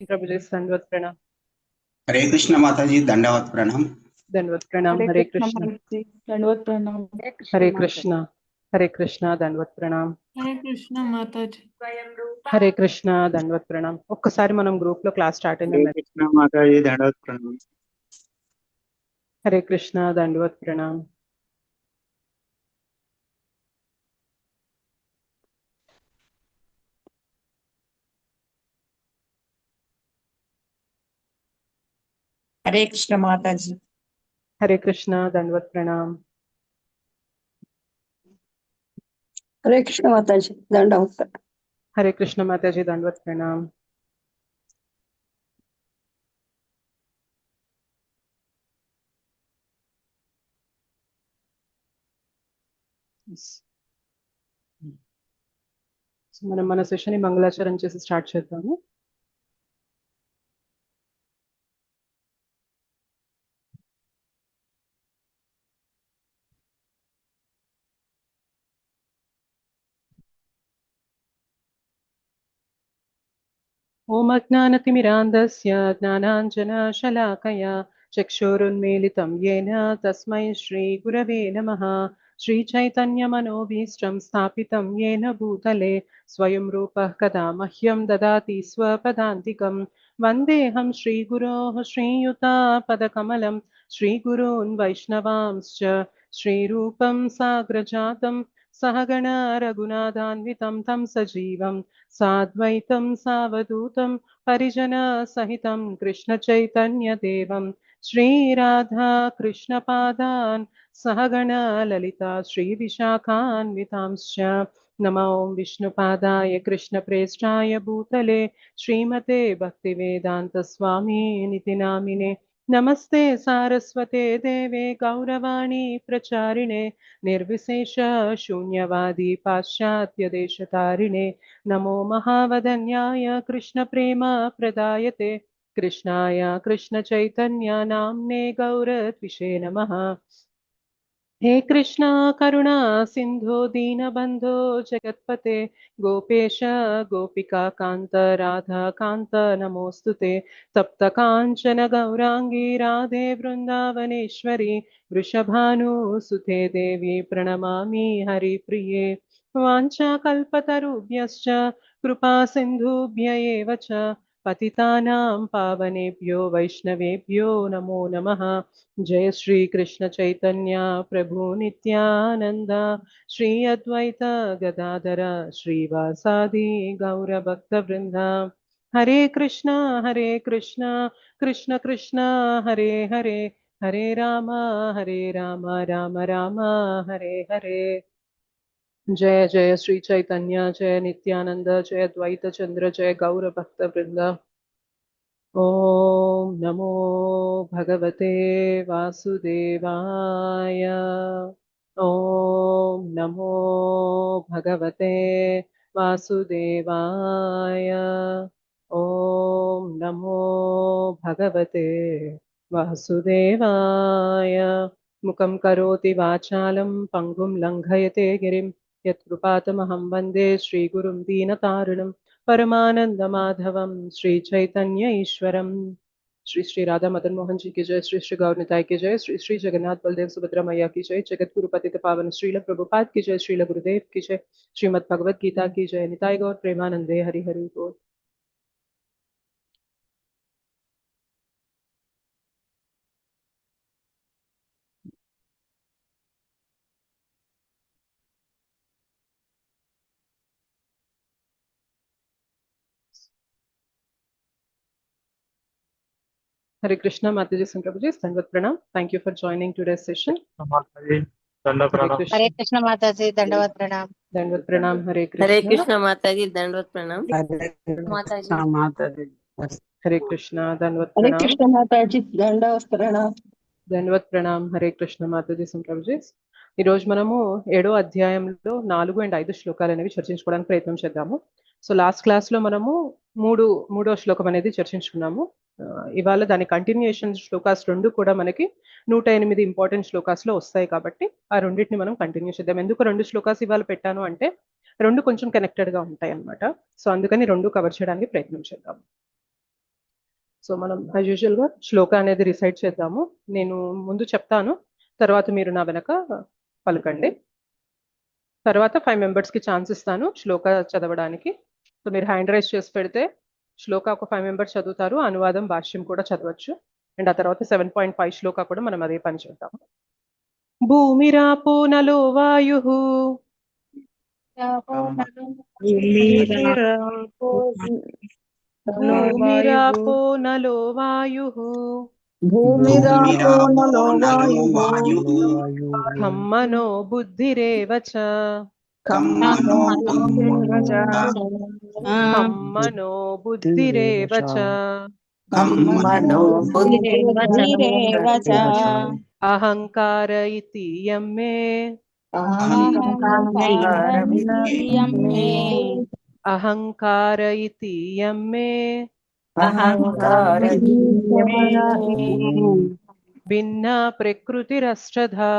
प्रभुजी दंडवत प्रणाम। हरे कृष्ण माता जी, दंडवत प्रणाम। दंडवत प्रणाम। हरे हरे कृष्ण कृष्ण। माता जी, दंडवत प्रणाम। हरे कृष्ण। हरे कृष्ण दंडवत प्रणाम। हरे कृष्ण माता जी। हरे कृष्ण दंडवत प्रणाम। ఒక్కసారి మనం గ్రూప్ లో క్లాస్ స్టార్ట్ हरे అయింది। कृष्ण माता जी, दंडवत प्रणाम। हरे कृष्ण दंडवत प्रणाम। हरे कृष्ण माता जी। हरे कृष्ण दंडवत प्रणाम। हरे कृष्ण माता जी, दंडवत। हरे कृष्ण माता जी दंडवत प्रणाम। మనం మన సెషన్ ని మంగళాచరణ చేసి స్టార్ట్ చేద్దాము। ओम अज्ञानतिमिरान्धस्य ज्ञानाञ्जनशलाकया चक्षुरुन्मीलितं येन तस्मै श्रीगुरवे नमः। श्रीचैतन्यमनोभीष्टं स्थापितं येन भूतले स्वयं रूपः कदा मह्यं ददाति स्वपदान्तिकं। वन्देऽहं श्रीगुरोः श्रीयुतापदकमलं श्रीगुरून् वैष्णवांश्च श्रीरूपं साग्रजातं सहगण रघुनाथान्वितं तं सजीवं साद्वैतं सावधूतं परिजनसहितं कृष्णचैतन्यदेवं श्रीराधा कृष्णपादान् सहगण ललिता श्रीविशाखान्वितांश्च। नमो विष्णुपादाय कृष्णप्रेष्ठाय भूतले श्रीमते भक्तिवेदान्तस्वामिनिति नामिने। नमस्ते सारस्वते देवे गौरवाणी प्रचारिणे निर्विशेष शून्यवादी पाश्चात्यदेशतारिणे। नमो महावदन्याय कृष्णप्रेम प्रदायते कृष्णाय कृष्णचैतन्य नाम्ने गौरत्विषे नमः। हे कृष्णा करुणा सिंधु दीनबंधो जगत्पते गोपेश गोपिका कांत राधा कांत नमोस्तुते। तप्त कांचन गौरांगी राधे वृंदावनेश्वरी वृषभानुसुते देवी प्रणमामि हरिप्रिये। वाञ्छाकल्पतरुभ्यश्च कृपा सिन्धुभ्य एव च पतितानां पावनेभ्यो वैष्णवेभ्यो नमो नमः। जय श्री कृष्ण चैतन्य प्रभु नित्यानंद श्री अद्वैत गदाधर श्रीवासादि गौर भक्त वृंदा। हरे कृष्णा कृष्ण कृष्ण हरे हरे हरे राम राम राम हरे हरे। जय जय श्री चैतन्य जय नित्यानंद जय अद्वैत चंद्र जय गौर भक्त वृंद। ओम नमो भगवते वासुदेवाय। ओम नमो भगवते वासुदेवाय। ओम नमो भगवते वासुदेवाय। मुखं करोति वाचालं पङ्गुं लङ्घयते गिरिं यत्कृपातमहं वन्दे श्रीगुरुं दीनतारिणं परमानंदमाधवम श्री चैतन्य ईश्वरम। श्री श्री राधा मदन मोहन जी की जय। श्री श्री गौर निताय की जय। श्री श्री जगन्नाथ बलदेव सुभद्रा मैया की जय। जगत गुरु पतित पावन श्रील प्रभुपाद की जय। श्रील गुरुदेव की जय। श्रीमद् भगवद गीता की जय। निताय गौर प्रेमानंदे हरि हरि बोल। हरे कृष्णा माता जी प्रभु जी संगत प्रणाम। Thank you for joining today session. माता जी, दंड हरे प्रणाम। कृष्ण। हरे कृष्ण माता जी, दंडवत प्रणाम। दंडवत प्रणाम। हरे हरे कृष्ण। कृष्ण माता जी, दंडवत प्रणाम। हरे माता जी। कृष्ण माता जी। हरे कृष्ण दंडवत हरे प्रणाम। कृष्ण माता जी, दंडवत प्रणाम। ధన్యవాద్ ప్రణామ్। హరే కృష్ణ మాతాజీ సంప్రభుజీ। ఈరోజు మనము 7వ అధ్యాయంలో 4 అండ్ 5 శ్లోకాలు అనేవి చర్చించుకోవడానికి ప్రయత్నం చేద్దాము। సో లాస్ట్ క్లాస్ లో మనము మూడో శ్లోకం అనేది చర్చించుకున్నాము। ఇవాళ దాని కంటిన్యూయేషన్ శ్లోకాస్ రెండు కూడా మనకి 108 ఇంపార్టెంట్ శ్లోకాస్ లో వస్తాయి కాబట్టి ఆ రెండింటిని మనం కంటిన్యూ చేద్దాం। ఎందుకు రెండు శ్లోకాస్ ఇవాళ పెట్టాను అంటే రెండు కొంచెం కనెక్టెడ్ గా ఉంటాయి అన్నమాట। సో అందుకని రెండు కవర్ చేయడానికి ప్రయత్నం చేద్దాం। సో మనం యాజ్ యూజువల్గా శ్లోక అనేది రిసైడ్ చేద్దాము. నేను ముందు చెప్తాను, తర్వాత మీరు నా వెనక పలకండి. తర్వాత 5 మెంబర్స్కి ఛాన్స్ ఇస్తాను శ్లోక చదవడానికి. సో మీరు హ్యాండ్ రైజ్ చేసి పెడితే శ్లోక ఒక 5 మెంబర్స్ చదువుతారు, అనువాదం భాష్యం కూడా చదవచ్చు. అండ్ ఆ తర్వాత 7.5 శ్లోక కూడా మనం అదే పని చేద్దాము. భూమిరాపో నలో వాయు భూమిరాపో నలో వాయు భూమిరాపో నలో వాయుః ఖమ్మనో బుద్ధిరేవ చ ఖమ్మనో ఖమ్మనో బుద్ధిరేవ చ అహంకార ఇతి యం మే అహంకార ఇతి యం మే భిన్న ప్రకృతిరష్టధా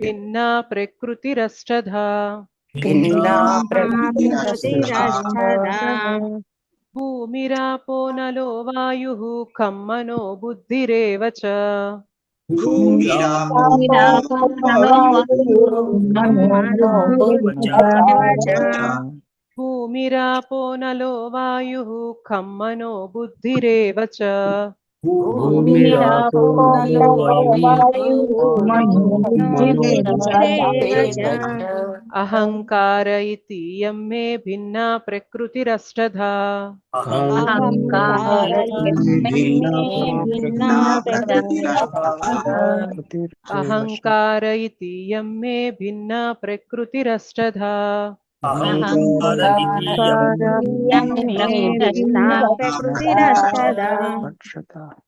భిన్న ప్రకృతిరష్టధా భూమిరాపో నలో వాయుః ఖమ్మనో బుద్ధిరేవ చ భూమిరాపో నలో వాయుః ఖమ్మనో బుద్ధిరేవ చ అహంకార ఇతి యం మే భిన్న ప్రకృతిరష్టధా అహంకార ఇతి యం మే భిన్న ప్రకృతిరష్టధా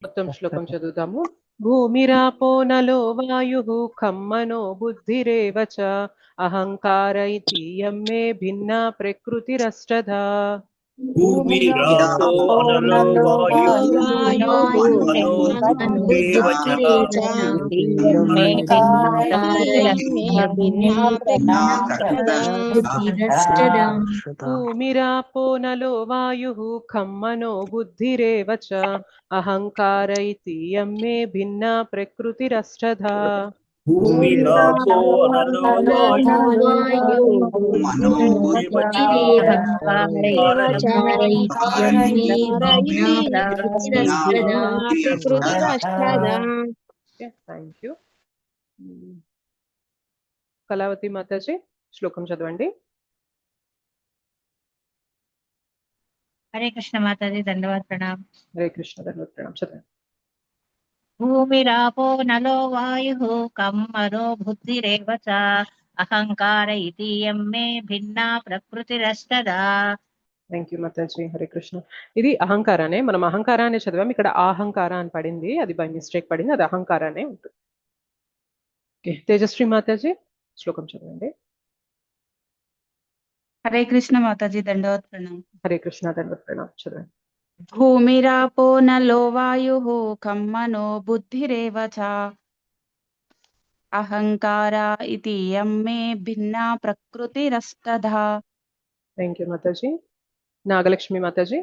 మొత్తం శ్లోకం చదువుతాము. భూమిరాపో నలో వాయుః ఖమ్మనో బుద్ధిరేవ చ అహంకార ఇతి యం మే భిన్న ప్రకృతిరష్టధా భూమిరాపో నలో వాయుః ఖమ్మనో బుద్ధిరేవ చ అహంకార ఇతి యం మే భిన్న ప్రకృతిరష్టధా థ్యాంక్ యూ. కళావతి మాతాజీ శ్లోకం చదవండి. హరే కృష్ణ మాతాజీ దండవత్ ప్రణామ్. హరే కృష్ణ దండవత్ ప్రణామ్. చదవండి. భూమిరాపో నలో వాయుః ఖమ్మనో బుద్ధిరేవ చ అహంకార ఇతి యం మే భిన్న ప్రకృతిరష్టధా. Thank you Mataji. హరే కృష్ణ. ఇది అహంకారానే, మనం అహంకారాన్ని చదివాం. ఇక్కడ అహంకార అని పడింది, అది బై మిస్టేక్ పడింది, అది అహంకారానే ఉంటుంది. ఓకే, తేజశ్రీ మాతాజీ శ్లోకం చదవండి. హరే కృష్ణ మాతాజీ దండవత్ ప్రణామ్. హరే కృష్ణ దండవత్ ప్రణామ్. చదవండి. భూమిరాపో నలో వాయుః ఖమ్మనో బుద్ధిరేవ చ అహంకార ఇతి యం మే భిన్నా ప్రకృతిరష్టధా. Thank you Mataji. Nagalakshmi Mataji.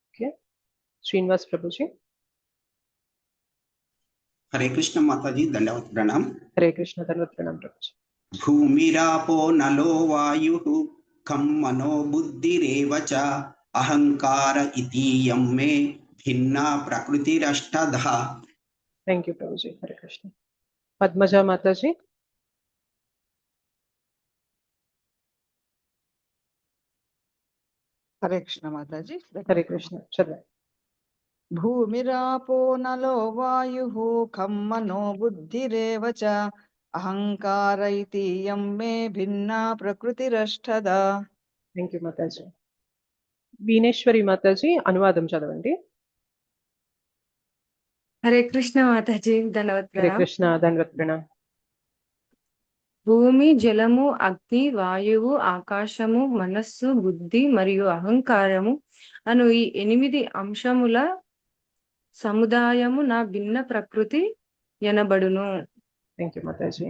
Okay, Srinivas Prabhuji. Hare Krishna Mataji దండవత్ Pranam. Hare Krishna దండవత్ Pranam Prabhuji. భూమిరాపో నలో వాయుః ఖమ్మనో బుద్ధిరేవ చ అహంకార ఇతి యం మే భిన్నా ప్రకృతిరష్టధా. Thank you Prabhuji. హరే కృష్ణ. పద్మజ మాతాజీ. హరే కృష్ణ మాతాజీ. హరే కృష్ణ. చదవండి. భూమిరాపో నలో వాయుః ఖమ్మనో బుద్ధిరేవ చ అహంకార ఇతి యం మే భిన్నా ప్రకృతిరష్టధా. Thank you Mataji. వీణేశ్వరి మాతాజీ అనువాదం చదవండి. హరే కృష్ణ మాతాజీ దండవత్ హరే ప్రణామ్. కృష్ణ దండవత్ ప్రణామ్. భూమి, జలము, అగ్ని, వాయువు, ఆకాశము, మనస్సు, బుద్ధి మరియు అహంకారము అను ఈ 8 అంశముల సముదాయము నా భిన్న ప్రకృతి ఎనబడును. Thank you Mataji.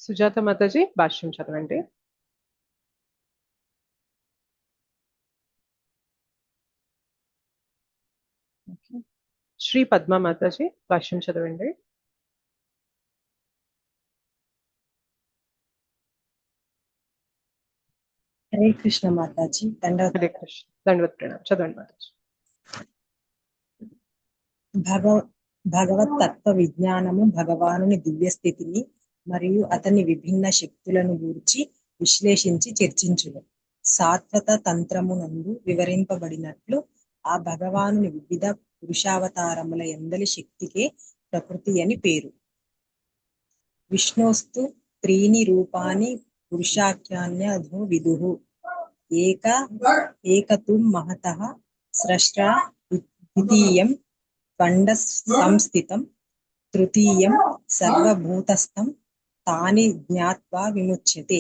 సుజాత మాతాజీ భాష్యం చదవండి. శ్రీ పద్మ మాతాజీ భాష్యం చదవండి. హరే కృష్ణ మాతాజీ. హరే కృష్ణ. దండవత్ ప్రణామం. చదవండి మాతాజీ. భగవత్ తత్వ విజ్ఞానము భగవానుని దివ్య స్థితిని మరియు అతని విభిన్న శక్తులను గూర్చి విశ్లేషించి చర్చించును. సాత్వత తంత్రమునందు వివరింపబడినట్లు ఆ భగవానుని వివిధ పురుషావతారముల ఎందలి శక్తికే ప్రకృతి అని పేరు. విష్ణోస్తు త్రీని రూపాని పురుషాఖ్యాన్యధో విదుః. ఏకతు మహతః స్రష్టా ద్వితీయం త్వండ సంస్థితం తృతీయం సర్వభూతస్థం తాని జ్ఞాత్వా విముచ్యతే.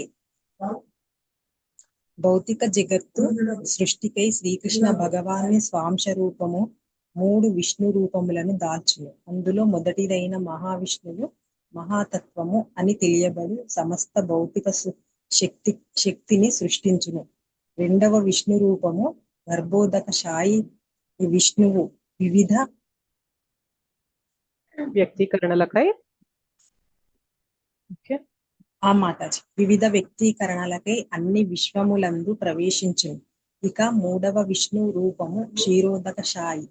భౌతిక జగత్తు సృష్టికై శ్రీకృష్ణ భగవానుని స్వాంశ రూపము 3 విష్ణు రూపములను దాల్చును. అందులో మొదటిదైన మహావిష్ణువు మహాతత్వము అని తెలియబడు సమస్త భౌతిక శక్తిని సృష్టించును. రెండవ విష్ణు రూపము గర్భోదకశాయి విష్ణువు వివిధ వ్యక్తీకరణలకై మాతాజీ వివిధ వ్యక్తీకరణలకై అన్ని విశ్వములందు ప్రవేశించును. ఇక మూడవ విష్ణు రూపము క్షీరోదకశాయి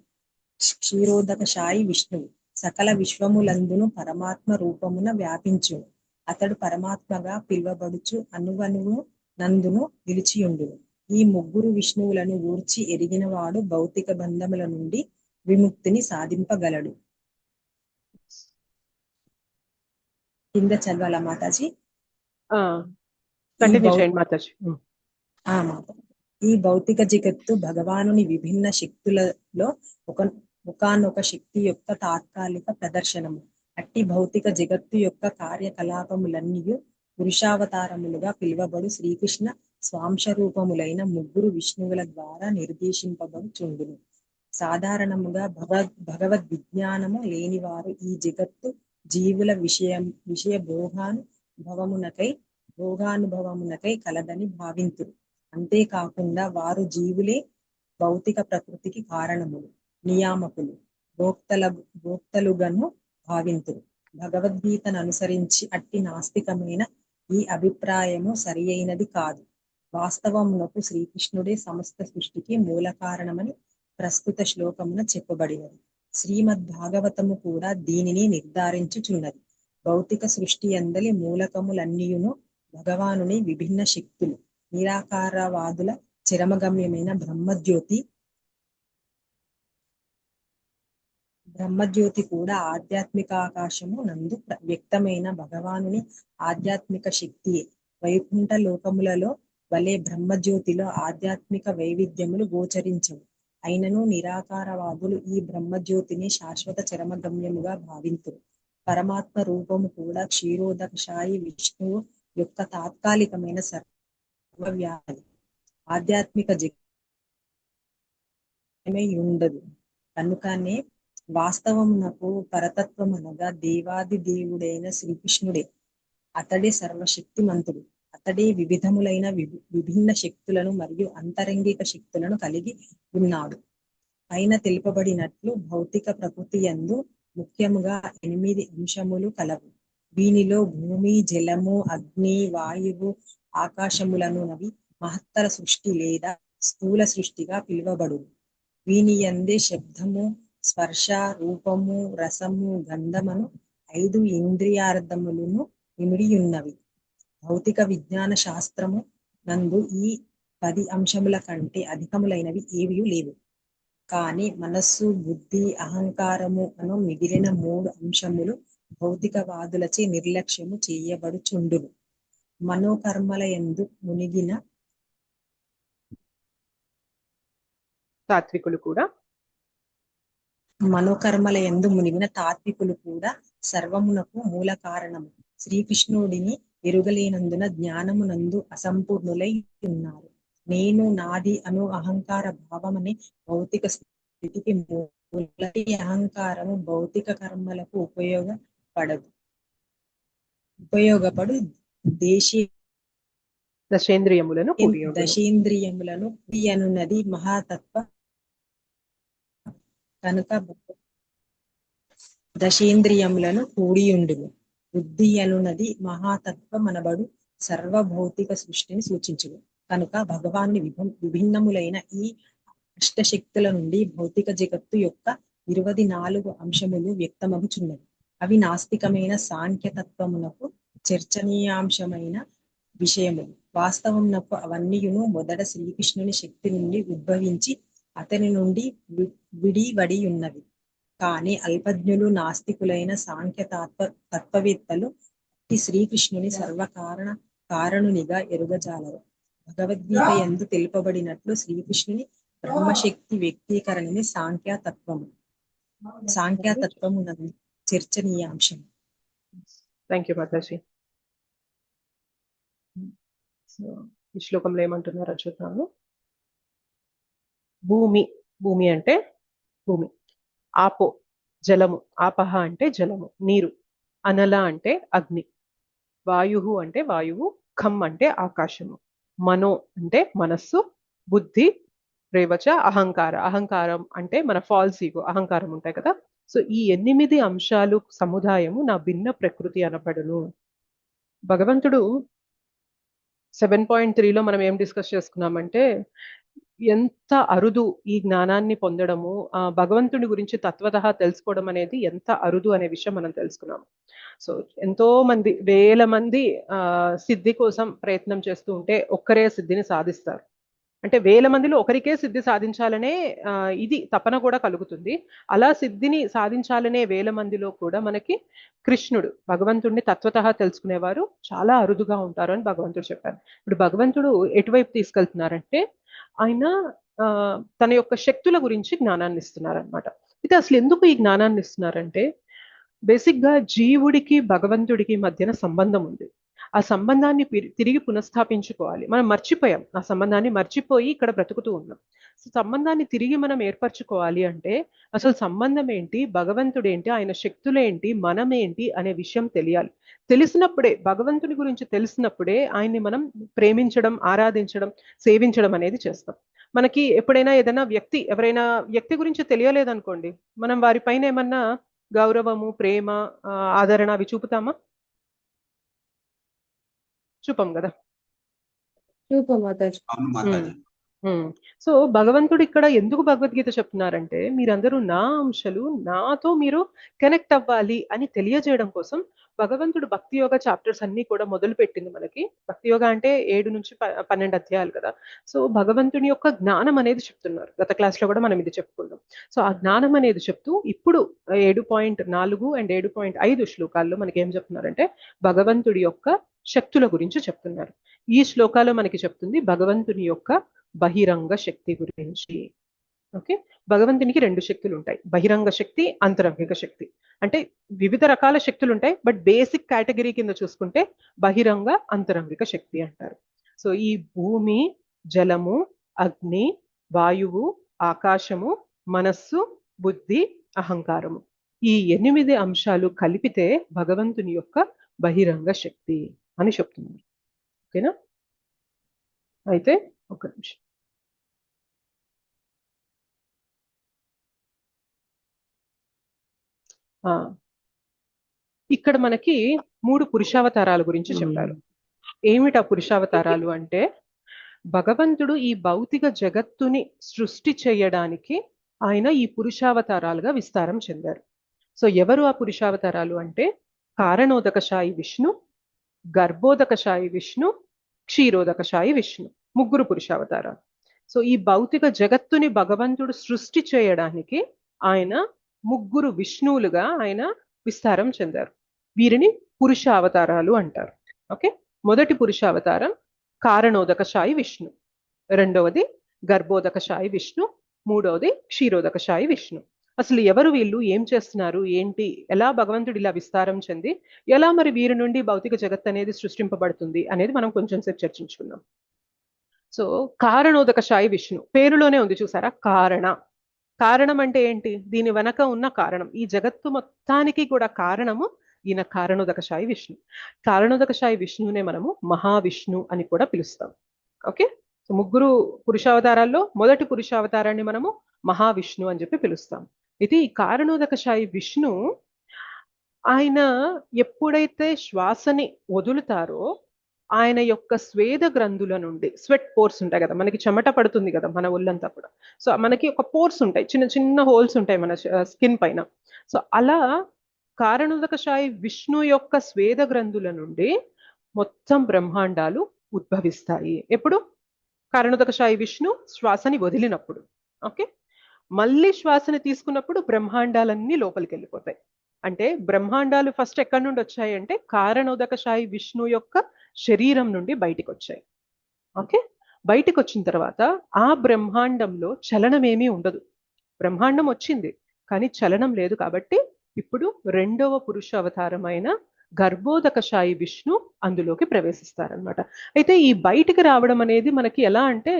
విష్ణువు సకల విశ్వములందును పరమాత్మ రూపమున వ్యాపించును. అతడు పరమాత్మగా పిలువబడుచు అనువనువు నందును నిలిచియుండును. ఈ 3 విష్ణువులను గూర్చి ఎరిగిన వాడు భౌతిక బంధముల నుండి విముక్తిని సాధింపగలడు. కింద చదవాల మాతాజీ. ఈ భౌతిక జగత్తు భగవానుని విభిన్న శక్తులలో ఒకానొక శక్తి యొక్క తాత్కాలిక ప్రదర్శనము. అట్టి భౌతిక జగత్తు యొక్క కార్యకలాపములన్నీ పురుషావతారములుగా పిలువబడు శ్రీకృష్ణ స్వాంశ రూపములైన 3 విష్ణువుల ద్వారా నిర్దేశింపబడుచుండును. సాధారణముగా భగవద్ విజ్ఞానము లేనివారు ఈ జగత్తు జీవుల విషయ భోగానుభవమునకై కలదని భావింతురు. అంతేకాకుండా వారు జీవులే భౌతిక ప్రకృతికి కారణములు, నియామకులు, భోక్తలుగాను భావింతురు. భగవద్గీతను అనుసరించి అట్టి నాస్తికమైన ఈ అభిప్రాయము సరి అయినది కాదు. వాస్తవమునకు శ్రీకృష్ణుడే సమస్త సృష్టికి మూల కారణమని ప్రస్తుత శ్లోకమున చెప్పబడినది. శ్రీమద్ భాగవతము కూడా దీనిని నిర్ధారించుచున్నది. భౌతిక సృష్టి అందలి మూలకములన్నీయును భగవానుని విభిన్న శక్తులు. నిరాకారవాదుల చిరమగమ్యమైన బ్రహ్మజ్యోతి కూడా ఆధ్యాత్మిక ఆకాశము నందు వ్యక్తమైన భగవానుని ఆధ్యాత్మిక శక్తియే. వైకుంఠ లోకములలో వలె బ్రహ్మజ్యోతిలో ఆధ్యాత్మిక వైవిధ్యములు గోచరించవు. అయినను నిరాకారవాదులు ఈ బ్రహ్మజ్యోతిని శాశ్వత చరమగమ్యముగా భావింతురు. పరమాత్మ రూపము కూడా క్షీరోదకశాయి విష్ణువు యొక్క తాత్కాలికమైన సర్వవ్యాధి ఆధ్యాత్మిక జగమే ఉండదు. కనుకనే వాస్తవమునకు పరతత్వం అనగా దేవాది దేవుడైన శ్రీకృష్ణుడే. అతడే సర్వశక్తిమంతుడు. అతడే వివిధములైన విభిన్న శక్తులను మరియు అంతరంగిక శక్తులను కలిగి ఉన్నాడు. పైన తెలుపబడినట్లు భౌతిక ప్రకృతి యందు ముఖ్యముగా 8 అంశములు కలవు. వీనిలో భూమి, జలము, అగ్ని, వాయువు, ఆకాశములనునవి మహత్తర సృష్టి లేదా స్థూల సృష్టిగా పిలువబడు. వీని యందే శబ్దము, స్పర్శ, రూపము, రసము, గంధమును 5 ఇంద్రియార్థములను ఇమిడియున్నవి. భౌతిక విజ్ఞాన శాస్త్రము నందు ఈ 10 అంశముల కంటే అధికములైనవి ఏవీ లేవు. కానీ మనస్సు, బుద్ధి, అహంకారము అను మిగిలిన 3 అంశములు భౌతికవాదులచే నిర్లక్ష్యము చేయబడుచుండును. మనోకర్మలయందు మునిగిన తాత్వికులు కూడా సర్వమునకు మూల కారణము శ్రీకృష్ణుడిని ఎరుగలేనందున జ్ఞానమునందు అసంపూర్ణులై ఉన్నారు. నేను, నాది అను అహంకార భావమనే భౌతిక స్థితికి మూల. అహంకారము భౌతిక కర్మలకు ఉపయోగపడదు. ఉపయోగపడు దేశీ దశేంద్రియములను కూడియుండును. దశేంద్రియములను అనున్నది మహాతత్వ కనుక దశేంద్రియములను కూడియుండును. బుద్ధి అనున్నది మహాతత్వమనబడు సర్వభౌతిక సృష్టిని సూచించును. కనుక భగవాన్ని విభిన్నములైన ఈ అష్టశక్తుల నుండి భౌతిక జగత్తు యొక్క 24 అంశములు వ్యక్తమగుచున్నవి. అవి నాస్తికమైన సాంఖ్యతత్వమునకు చర్చనీయాంశమైన విషయములు. వాస్తవమునకు అవన్నీయును మొదట శ్రీకృష్ణుని శక్తి నుండి ఉద్భవించి అతని నుండి విడివడి ఉన్నవి. కానీ అల్పజ్ఞులు నాస్తికులైన సాంఖ్య తత్వవేత్తలు ఈ శ్రీకృష్ణుని కారణునిగా ఎరుగజాలరు. భగవద్గీత యందు తెలుపబడినట్లు శ్రీకృష్ణుని బ్రహ్మశక్తి వ్యక్తీకరణని సాంఖ్యాతత్వము చర్చనీయాంశం. Thank you Mataji. ఈ శ్లోకంలో ఏమంటున్నారో చూద్దాము. భూమి అంటే భూమి, ఆపో జలము, ఆపహ అంటే జలము నీరు, అనల అంటే అగ్ని, వాయు అంటే వాయువు, ఖం అంటే ఆకాశము, మనో అంటే మనస్సు, బుద్ధి, రేవచ అహంకారం అంటే మన ఫాల్స్ ఈగో అహంకారం ఉంటాయి కదా. సో ఈ 8 అంశాలు సముదాయము నా భిన్న ప్రకృతి అనబడును. భగవంతుడు 7.3లో మనం ఏం డిస్కస్ చేసుకున్నామంటే ఎంత అరుదు ఈ జ్ఞానాన్ని పొందడము, భగవంతుడి గురించి తత్వతః తెలుసుకోవడం అనేది ఎంత అరుదు అనే విషయం మనం తెలుసుకున్నాము. సో ఎంతో మంది, వేల మంది సిద్ధి కోసం ప్రయత్నం చేస్తూ ఉంటే ఒక్కరే సిద్ధిని సాధిస్తారు. అంటే వేల మందిలో ఒకరికే సిద్ధి సాధించాలనే ఇది తపన కూడా కలుగుతుంది. అలా సిద్ధిని సాధించాలనే వేల మందిలో కూడా మనకి కృష్ణుడు, భగవంతుడిని తత్వతః తెలుసుకునేవారు చాలా అరుదుగా ఉంటారు అని భగవంతుడు చెప్పారు. ఇప్పుడు భగవంతుడు ఎటువైపు తీసుకెళ్తున్నారంటే ఆయన తన యొక్క శక్తుల గురించి జ్ఞానాన్ని ఇస్తున్నారనమాట. అయితే అసలు ఎందుకు ఈ జ్ఞానాన్ని ఇస్తున్నారంటే బేసిక్ గా జీవుడికి భగవంతుడికి మధ్యన సంబంధం ఉంది. ఆ సంబంధాన్ని తిరిగి పునఃస్థాపించుకోవాలి. మనం మర్చిపోయాం, ఆ సంబంధాన్ని మర్చిపోయి ఇక్కడ బ్రతుకుతూ ఉన్నాం. సో సంబంధాన్ని తిరిగి మనం ఏర్పరచుకోవాలి అంటే అసలు సంబంధం ఏంటి, భగవంతుడు ఏంటి, ఆయన శక్తులేంటి, మనమేంటి అనే విషయం తెలియాలి. తెలిసినప్పుడే, భగవంతుని గురించి తెలిసినప్పుడే ఆయన్ని మనం ప్రేమించడం, ఆరాధించడం, సేవించడం అనేది చేస్తాం. మనకి ఎప్పుడైనా ఎవరైనా వ్యక్తి గురించి తెలియలేదనుకోండి, మనం వారిపైన ఏమన్నా గౌరవము, ప్రేమ, ఆదరణ అవి చూపుతామా? చూపం కదా. సో భగవంతుడు ఇక్కడ ఎందుకు భగవద్గీత చెప్తున్నారంటే మీరందరూ నా అంశాలు, నాతో మీరు కనెక్ట్ అవ్వాలి అని తెలియజేయడం కోసం భగవంతుడు భక్తి యోగ చాప్టర్స్ అన్ని కూడా మొదలు పెట్టింది మనకి. భక్తి యోగ అంటే 7 నుంచి 12 అధ్యాయాలు కదా. సో భగవంతుని యొక్క జ్ఞానం అనేది చెప్తున్నారు. గత క్లాస్ లో కూడా మనం ఇది చెప్పుకున్నాం. సో ఆ జ్ఞానం అనేది చెప్తూ ఇప్పుడు 7.4 అండ్ 7.5 శ్లోకాల్లో మనకి ఏం చెప్తున్నారంటే భగవంతుడి యొక్క శక్తుల గురించి చెప్తున్నారు. ఈ శ్లోకాలో మనకి చెప్తుంది భగవంతుని యొక్క బహిరంగ శక్తి గురించి. ఓకే, భగవంతునికి 2 శక్తులు ఉంటాయి, బహిరంగ శక్తి, అంతరంగిక శక్తి. అంటే వివిధ రకాల శక్తులు ఉంటాయి, బట్ బేసిక్ కేటగిరీ కింద చూసుకుంటే బహిరంగ, అంతరంగిక శక్తి అంటారు. సో ఈ భూమి, జలము, అగ్ని, వాయువు, ఆకాశము, మనస్సు, బుద్ధి, అహంకారము, ఈ 8 అంశాలు కలిపితే భగవంతుని యొక్క బహిరంగ శక్తి అని చెప్తున్నారు. ఓకేనా? అయితే ఒక నిమిషం. ఇక్కడ మనకి 3 పురుషావతారాల గురించి చెప్పారు. ఏమిటా పురుషావతారాలు అంటే భగవంతుడు ఈ భౌతిక జగత్తుని సృష్టి చేయడానికి ఆయన ఈ పురుషావతారాలుగా విస్తారం చెందారు. సో ఎవరు ఆ పురుషావతారాలు అంటే కారణోదకశాయి విష్ణు, గర్భోదకశాయి విష్ణు, క్షీరోదకశాయి విష్ణు, 3 పురుషావతారాలు. సో ఈ భౌతిక జగత్తుని భగవంతుడు సృష్టి చేయడానికి ఆయన 3 విష్ణువులుగా ఆయన విస్తారం చెందారు. వీరిని పురుషావతారాలు అంటారు. ఓకే, మొదటి పురుషావతారం కారణోదకశాయి విష్ణు, రెండవది గర్భోదకశాయి విష్ణు, మూడవది క్షీరోదకశాయి విష్ణు. అసలు ఎవరు వీళ్ళు, ఏం చేస్తున్నారు, ఏంటి, ఎలా భగవంతుడు ఇలా విస్తారం చెంది ఎలా మరి వీరి నుండి భౌతిక జగత్ అనేది సృష్టింపబడుతుంది అనేది మనం కొంచెం సేపు చర్చించుకుందాం. సో కారణోదకశాయి విష్ణు పేరులోనే ఉంది చూసారా, కారణం అంటే ఏంటి, దీని వెనక ఉన్న కారణం, ఈ జగత్తు మొత్తానికి కూడా కారణము ఈయన కారణోదకశాయి విష్ణు. కారణోదకశాయి విష్ణువునే మనము మహావిష్ణు అని కూడా పిలుస్తాం. ఓకే, సో ముగ్గురు పురుషావతారాల్లో మొదటి పురుషావతారాన్ని మనము మహావిష్ణు అని చెప్పి పిలుస్తాం. అయితే ఈ కారణోదకశాయి విష్ణు ఆయన ఎప్పుడైతే శ్వాసని వదులుతారో ఆయన యొక్క స్వేద గ్రంథుల నుండి, స్వెట్ పోర్స్ ఉంటాయి కదా, మనకి చెమట పడుతుంది కదా మన ఒళ్ళంతా కూడా, సో మనకి ఒక పోర్స్ ఉంటాయి, చిన్న చిన్న హోల్స్ ఉంటాయి మన స్కిన్ పైన. సో అలా కారణోదకశాయి విష్ణు యొక్క స్వేద గ్రంథుల నుండి మొత్తం బ్రహ్మాండాలు ఉద్భవిస్తాయి. ఎప్పుడు? కారణోదకశాయి విష్ణు శ్వాసని వదిలినప్పుడు. ఓకే, మళ్ళీ శ్వాసని తీసుకున్నప్పుడు బ్రహ్మాండాలన్నీ లోపలికి వెళ్ళిపోతాయి. అంటే బ్రహ్మాండాలు ఫస్ట్ ఎక్కడి నుండి వచ్చాయి అంటే కారణోదకశాయి విష్ణు యొక్క శరీరం నుండి బయటికి వచ్చాయి. ఓకే, బయటికి వచ్చిన తర్వాత ఆ బ్రహ్మాండంలో చలనం ఏమీ ఉండదు. బ్రహ్మాండం వచ్చింది కానీ చలనం లేదు. కాబట్టి ఇప్పుడు రెండవ పురుష అవతారమైన గర్భోదకశాయి విష్ణు అందులోకి ప్రవేశిస్తారనమాట. అయితే ఈ బయటికి రావడం అనేది మనకి ఎలా అంటే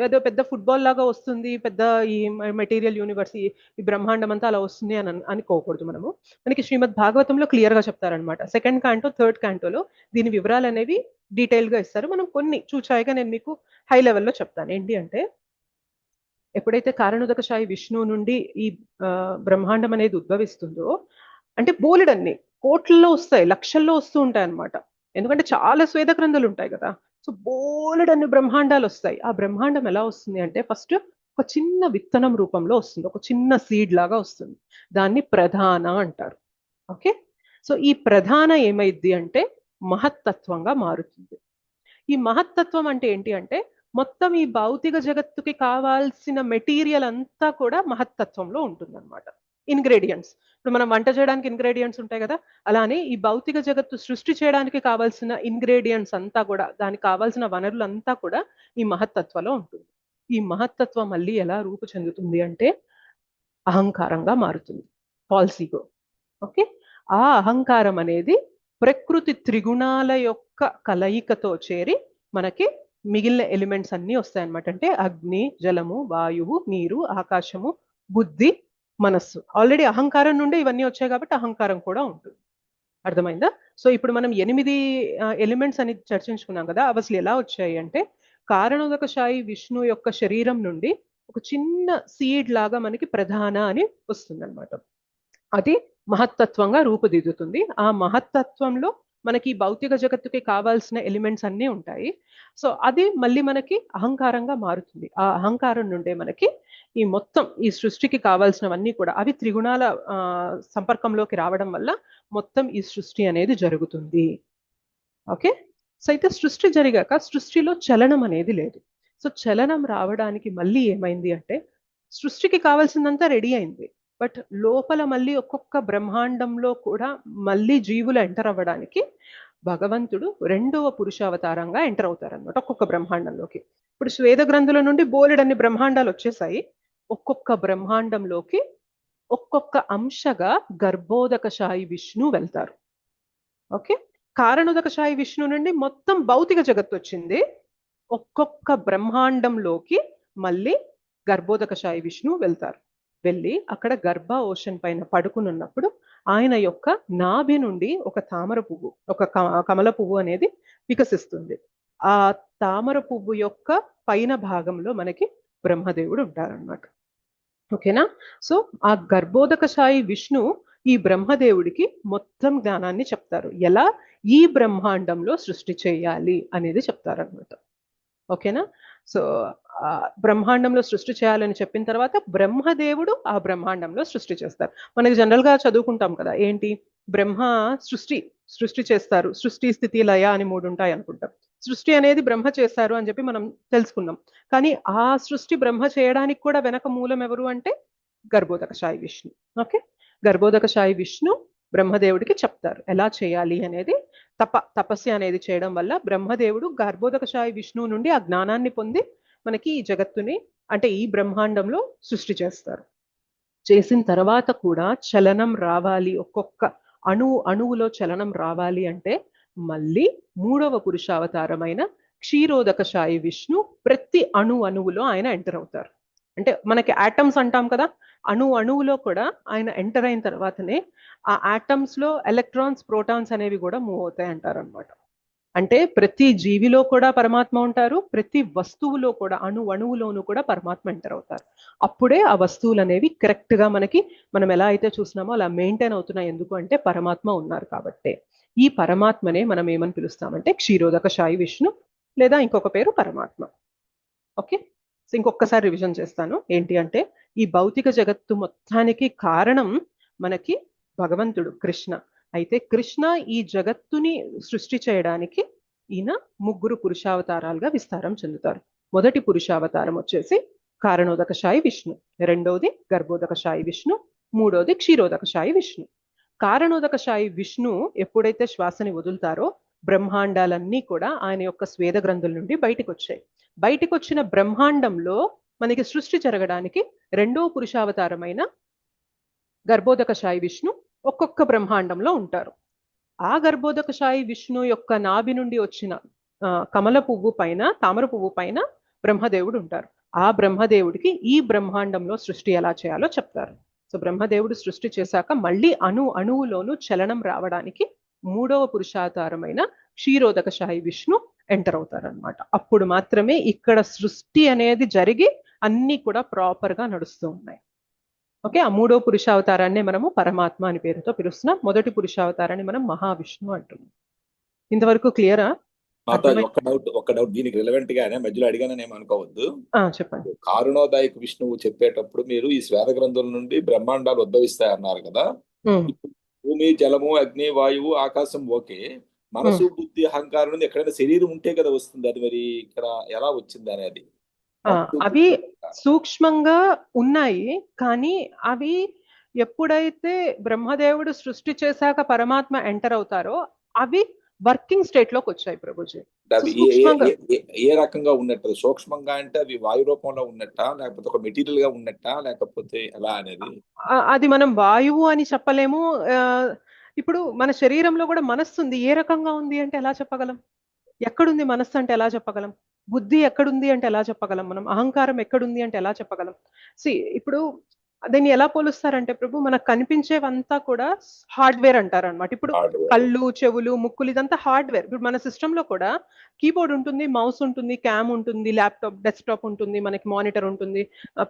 ఏదో పెద్ద ఫుట్బాల్ లాగా వస్తుంది, పెద్ద ఈ మెటీరియల్ యూనివర్స్, ఈ బ్రహ్మాండం అంతా అలా వస్తుంది అని అనుకోకూడదు మనము. మనకి శ్రీమద్ భాగవతంలో క్లియర్ గా చెప్తారనమాట. సెకండ్ క్యాంటో, థర్డ్ క్యాంటోలో దీని వివరాలు అనేవి డీటెయిల్ గా ఇస్తారు. మనం కొన్ని చూచాయిగా నేను మీకు హై లెవెల్లో చెప్తాను. ఏంటి అంటే ఎప్పుడైతే కారణోదకశాయి విష్ణువు నుండి ఈ బ్రహ్మాండం అనేది ఉద్భవిస్తుందో, అంటే బోలెడన్ని కోట్లలో వస్తాయి, లక్షల్లో వస్తూ ఉంటాయి అన్నమాట. ఎందుకంటే చాలా స్వేద గ్రంథులు ఉంటాయి కదా, సో బోలెడన్ని బ్రహ్మాండాలు వస్తాయి. ఆ బ్రహ్మాండం ఎలా వస్తుంది అంటే ఫస్ట్ ఒక చిన్న విత్తనం రూపంలో వస్తుంది, ఒక చిన్న సీడ్ లాగా వస్తుంది. దాన్ని ప్రధాన అంటారు. ఓకే, సో ఈ ప్రధాన ఏమైద్ది అంటే మహత్తత్వంగా మారుతుంది. ఈ మహత్తత్వం అంటే ఏంటి అంటే మొత్తం ఈ భౌతిక జగత్తుకి కావాల్సిన మెటీరియల్ అంతా కూడా మహత్తత్వంలో ఉంటుందన్నమాట. ఇంగ్రీడియంట్స్, ఇప్పుడు మనం వంట చేయడానికి ఇంగ్రీడియంట్స్ ఉంటాయి కదా, అలానే ఈ భౌతిక జగత్తు సృష్టి చేయడానికి కావాల్సిన ఇంగ్రీడియంట్స్ అంతా కూడా, దానికి కావాల్సిన వనరులంతా కూడా ఈ మహత్తత్వంలో ఉంటుంది. ఈ మహత్తత్వం మళ్ళీ ఎలా రూపు చెందుతుంది అంటే అహంకారంగా మారుతుంది, ఫాల్స్ ఈగో. ఓకే, ఆ అహంకారం అనేది ప్రకృతి త్రిగుణాల యొక్క కలయికతో చేరి మనకి మిగిలిన ఎలిమెంట్స్ అన్నీ వస్తాయన్నమాట. అంటే అగ్ని, జలము, వాయువు, నీరు, ఆకాశము, బుద్ధి, మనస్సు. ఆల్రెడీ అహంకారం నుండి ఇవన్నీ వచ్చాయి కాబట్టి అహంకారం కూడా ఉంటుంది. అర్థమైందా? సో ఇప్పుడు మనం 8 ఎలిమెంట్స్ అని చర్చించుకున్నాం కదా, అవి అసలు ఎలా వచ్చాయి అంటే కారణోదకశాయి విష్ణు యొక్క శరీరం నుండి ఒక చిన్న సీడ్ లాగా మనకి ప్రధాన అని వస్తుంది అనమాట. అది మహత్తత్వంగా రూపుదిద్దుతుంది. ఆ మహత్తత్వంలో మనకి భౌతిక జగత్తుకి కావాల్సిన ఎలిమెంట్స్ అన్నీ ఉంటాయి. సో అది మళ్ళీ మనకి అహంకారంగా మారుతుంది. ఆ అహంకారం నుండే మనకి ఈ మొత్తం ఈ సృష్టికి కావాల్సినవన్నీ కూడా అవి త్రిగుణాల సంపర్కంలోకి రావడం వల్ల మొత్తం ఈ సృష్టి అనేది జరుగుతుంది. ఓకే, సో అయితే సృష్టి జరిగాక సృష్టిలో చలనం అనేది లేదు. సో చలనం రావడానికి మళ్ళీ ఏమైంది అంటే సృష్టికి కావాల్సిందంతా రెడీ అయింది, బట్ లోపల మళ్ళీ ఒక్కొక్క బ్రహ్మాండంలో కూడా మళ్ళీ జీవులు ఎంటర్ అవ్వడానికి భగవంతుడు రెండవ పురుషావతారంగా ఎంటర్ అవుతారన్నమాట ఒక్కొక్క బ్రహ్మాండంలోకి. ఇప్పుడు స్వేద గ్రంథుల నుండి బోలెడన్ని బ్రహ్మాండాలు వచ్చేసాయి. ఒక్కొక్క బ్రహ్మాండంలోకి ఒక్కొక్క అంశగా గర్భోదకశాయి విష్ణు వెళ్తారు. ఓకే, కారణోదకశాయి విష్ణు నుండి మొత్తం భౌతిక జగత్తు వచ్చింది. ఒక్కొక్క బ్రహ్మాండంలోకి మళ్ళీ గర్భోదకశాయి విష్ణు వెళ్తారు. వెళ్ళి అక్కడ గర్భ ఓషన్ పైన పడుకునున్నప్పుడు ఆయన యొక్క నాభి నుండి ఒక తామర పువ్వు, ఒక కమల పువ్వు అనేది వికసిస్తుంది. ఆ తామర పువ్వు యొక్క పైన భాగంలో మనకి బ్రహ్మదేవుడు ఉంటారన్నమాట. ఓకేనా? సో ఆ గర్భోదకశాయి విష్ణు ఈ బ్రహ్మదేవుడికి మొత్తం జ్ఞానాన్ని చెప్తారు, ఎలా ఈ బ్రహ్మాండంలో సృష్టి చేయాలి అనేది చెప్తారనమాట. ఓకేనా? సో బ్రహ్మాండంలో సృష్టి చేయాలని చెప్పిన తర్వాత బ్రహ్మదేవుడు ఆ బ్రహ్మాండంలో సృష్టి చేస్తారు. మనకి జనరల్ గా చదువుకుంటాం కదా, ఏంటి బ్రహ్మ సృష్టి చేస్తారు, సృష్టి, స్థితి, లయ అని 3 ఉంటాయి అనుకుంటాం. సృష్టి అనేది బ్రహ్మ చేస్తారు అని చెప్పి మనం తెలుసుకున్నాం. కానీ ఆ సృష్టి బ్రహ్మ చేయడానికి కూడా వెనక మూలం ఎవరు అంటే గర్భోదకశాయి విష్ణు. ఓకే, గర్భోదకశాయి విష్ణు బ్రహ్మదేవుడికి చెప్తారు ఎలా చేయాలి అనేది. తపస్య అనేది చేయడం వల్ల బ్రహ్మదేవుడు గర్భోదకశాయి విష్ణువు నుండి ఆ జ్ఞానాన్ని పొంది మనకి ఈ జగత్తుని అంటే ఈ బ్రహ్మాండంలో సృష్టి చేస్తారు. చేసిన తర్వాత కూడా చలనం రావాలి, ఒక్కొక్క అణువులో చలనం రావాలి అంటే మళ్ళీ 3వ పురుషావతారమైన క్షీరోదకశాయి విష్ణు ప్రతి అణువులో ఆయన ఎంటర్ అవుతారు. అంటే మనకి ఆటమ్స్ అంటాం కదా, అణువులో కూడా ఆయన ఎంటర్ అయిన తర్వాతనే ఆ ఆటమ్స్ లో ఎలక్ట్రాన్స్ ప్రోటాన్స్ అనేవి కూడా మూవ్ అవుతాయి అంటారు అనమాట. అంటే ప్రతి జీవిలో కూడా పరమాత్మ ఉంటారు, ప్రతి వస్తువులో కూడా అణువులోనూ కూడా పరమాత్మ ఎంటర్ అవుతారు. అప్పుడే ఆ వస్తువులు అనేవి కరెక్ట్ గా మనం ఎలా అయితే చూసినామో అలా మెయింటైన్ అవుతున్నాయి. ఎందుకు అంటే పరమాత్మ ఉన్నారు కాబట్టి. ఈ పరమాత్మనే మనం ఏమని పిలుస్తామంటే క్షీరోదక శాయి విష్ణు, లేదా ఇంకొక పేరు పరమాత్మ. ఓకే, సో ఇంకొకసారి రివిజన్ చేస్తాను. ఏంటి అంటే ఈ భౌతిక జగత్తు మొత్తానికి కారణం మనకి భగవంతుడు కృష్ణ. అయితే కృష్ణ ఈ జగత్తుని సృష్టి చేయడానికి ఈయన 3 పురుషావతారాలుగా విస్తారం చెందుతారు. మొదటి పురుషావతారం వచ్చేసి కారణోదక శాయి విష్ణు, రెండవది గర్భోదక శాయి విష్ణు, మూడవది క్షీరోదక శాయి విష్ణు. కారణోదక శాయి విష్ణు ఎప్పుడైతే శ్వాసని వదులుతారో బ్రహ్మాండాలన్నీ కూడా ఆయన యొక్క స్వేద గ్రంథుల నుండి బయటికి వచ్చాయి. బయటికి వచ్చిన బ్రహ్మాండంలో మనకి సృష్టి జరగడానికి రెండవ పురుషావతారమైన గర్భోదక శాయి విష్ణు ఒక్కొక్క బ్రహ్మాండంలో ఉంటారు. ఆ గర్భోదక శాయి విష్ణు యొక్క నాభి నుండి వచ్చిన కమల పువ్వు పైన, తామర పువ్వు పైన బ్రహ్మదేవుడు ఉంటారు. ఆ బ్రహ్మదేవుడికి ఈ బ్రహ్మాండంలో సృష్టి ఎలా చేయాలో చెప్తారు. సో బ్రహ్మదేవుడు సృష్టి చేశాక మళ్ళీ అణువులోనూ చలనం రావడానికి మూడవ పురుషావతారమైన క్షీరోదక శాయి విష్ణు ఎంటర్ అవుతారనమాట. అప్పుడు మాత్రమే ఇక్కడ సృష్టి అనేది జరిగి అన్ని కూడా ప్రాపర్ గా నడుస్తూ ఉన్నాయి. ఓకే, ఆ మూడో పురుషావతారాన్ని మనము పరమాత్మ అని పేరుతో పిలుస్తున్నాం. మొదటి పురుషావతారాన్ని మనం మహావిష్ణు అంటున్నాం. ఇంతవరకు క్లియరా? ఒక డౌట్ దీనికి రిలవెంట్ గానే మధ్యలో అడిగానని ఏమనుకోవద్దు. చెప్పండి. కారుణోదాయక విష్ణువు చెప్పేటప్పుడు మీరు ఈ శ్వేత గ్రంథుల నుండి బ్రహ్మాండాలు ఉద్భవిస్తాయి అన్నారు కదా. భూమి, జలము, అగ్ని, వాయువు, ఆకాశం ఓకే. మనసు, బుద్ధి, అహంకారం నుండి ఎక్కడైనా శరీరం ఉంటే కదా వస్తుంది. అది మరి ఇక్కడ ఎలా వచ్చింది అనేది అవి సూక్ష్మంగా ఉన్నాయి. కానీ అవి ఎప్పుడైతే బ్రహ్మదేవుడు సృష్టి చేశాక పరమాత్మ ఎంటర్ అవుతారో అవి వర్కింగ్ స్టేట్ లోకి వచ్చాయి ప్రభుజీ. ఏ రకంగా ఉన్నట్టు? సూక్ష్మంగా అంటే అవి వాయు రూపంలో ఉన్నట్ట, లేకపోతే ఒక మెటీరియల్ గా ఉన్నట్ట, లేకపోతే ఎలా అనేది? అది మనం వాయువు అని చెప్పలేము. ఇప్పుడు మన శరీరంలో కూడా మనస్సు ఉంది. ఏ రకంగా ఉంది అంటే ఎలా చెప్పగలం? ఎక్కడుంది మనస్సు అంటే ఎలా చెప్పగలం? బుద్ధి ఎక్కడుంది అంటే ఎలా చెప్పగలం? మనం అహంకారం ఎక్కడుంది అంటే ఎలా చెప్పగలం? ఇప్పుడు దీన్ని ఎలా పోలుస్తారంటే ప్రభు, మనకు కనిపించేవంతా కూడా హార్డ్వేర్ అంటారు అనమాట. ఇప్పుడు కళ్ళు, చెవులు, ముక్కులు ఇదంతా హార్డ్వేర్. ఇప్పుడు మన సిస్టమ్ లో కూడా కీబోర్డ్ ఉంటుంది, మౌస్ ఉంటుంది, క్యామ్ ఉంటుంది, ల్యాప్టాప్, డెస్క్టాప్ ఉంటుంది, మనకి మానిటర్ ఉంటుంది,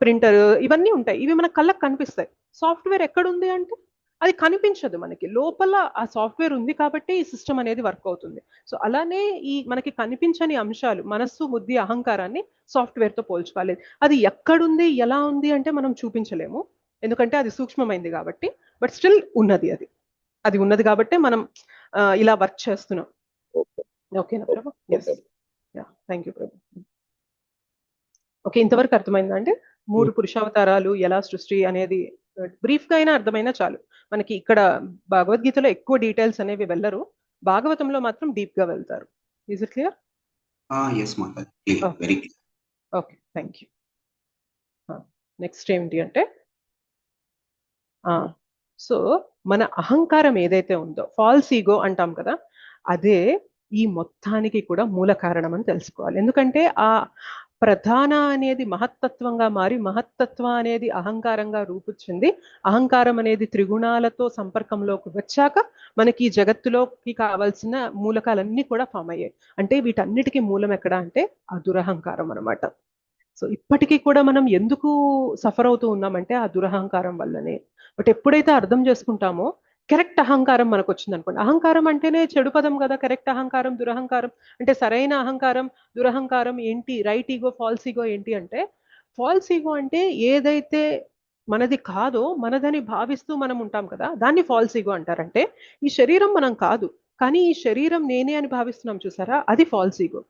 ప్రింటర్, ఇవన్నీ ఉంటాయి. ఇవి మన కళ్ళకు కనిపిస్తాయి. సాఫ్ట్వేర్ ఎక్కడుంది అంటే అది కనిపించదు మనకి. లోపల ఆ సాఫ్ట్వేర్ ఉంది కాబట్టి ఈ సిస్టమ్ అనేది వర్క్ అవుతుంది. సో అలానే ఈ మనకి కనిపించని అంశాలు, మనస్సు, బుద్ధి, అహంకారాన్ని సాఫ్ట్వేర్ తో పోల్చుకోవాలి. అది ఎక్కడుంది, ఎలా ఉంది అంటే మనం చూపించలేము, ఎందుకంటే అది సూక్ష్మమైంది కాబట్టి. బట్ స్టిల్ ఉన్నది, అది ఉన్నది కాబట్టి మనం ఇలా వర్క్ చేస్తున్నాం. ఓకేనా Prabhu? Yes, thank you Prabhu. Okay, ఇంతవరకు అర్థమైందా అండి? 3 పురుషావతారాలు ఎలా సృష్టి అనేది బ్రీఫ్ గా అయినా అర్థమైనా చాలు. మనకి ఇక్కడ భగవద్గీతలో ఎక్కువ డీటెయిల్స్ అనేవి వెళ్ళరు, భాగవతంలో మాత్రం డీప్ గా వెళ్తారు. Is it clear? yes Mataji, very clear. Okay, thank you. Next ఏంటి అంటే సో మన అహంకారం ఏదైతే ఉందో, ఫాల్స్ ఈగో అంటాం కదా, అదే ఈ మొత్తానికి కూడా మూల కారణం అని తెలుసుకోవాలి. ఎందుకంటే ఆ ప్రధాన అనేది మహత్తత్వంగా మారి, మహత్తత్వం అనేది అహంకారంగా రూపొచ్చింది. అహంకారం అనేది త్రిగుణాలతో సంపర్కంలోకి వచ్చాక మనకి ఈ జగత్తులోకి కావాల్సిన మూలకాలన్నీ కూడా ఫామ్ అయ్యాయి. అంటే వీటన్నిటికీ మూలం ఎక్కడ అంటే ఆ దురహంకారం అనమాట. సో ఇప్పటికీ కూడా మనం ఎందుకు సఫర్ అవుతూ ఉన్నామంటే ఆ దురహంకారం వల్లనే. బట్ ఎప్పుడైతే అర్థం చేసుకుంటామో కరెక్ట్ అహంకారం మనకు వచ్చింది అనుకోండి. అహంకారం అంటేనే చెడు పదం కదా, కరెక్ట్ అహంకారం, దురహంకారం అంటే సరైన అహంకారం, దురహంకారం ఏంటి? రైట్ ఈగో, ఫాల్స్ ఈగో ఏంటి అంటే, ఫాల్స్ ఈగో అంటే ఏదైతే మనది కాదో మనదని భావిస్తూ మనం ఉంటాం కదా, దాన్ని ఫాల్స్ ఈగో అంటారంటే ఈ శరీరం మనం కాదు కానీ ఈ శరీరం నేనే అని భావిస్తున్నాం చూసారా, అది ఫాల్స్ ఈగో.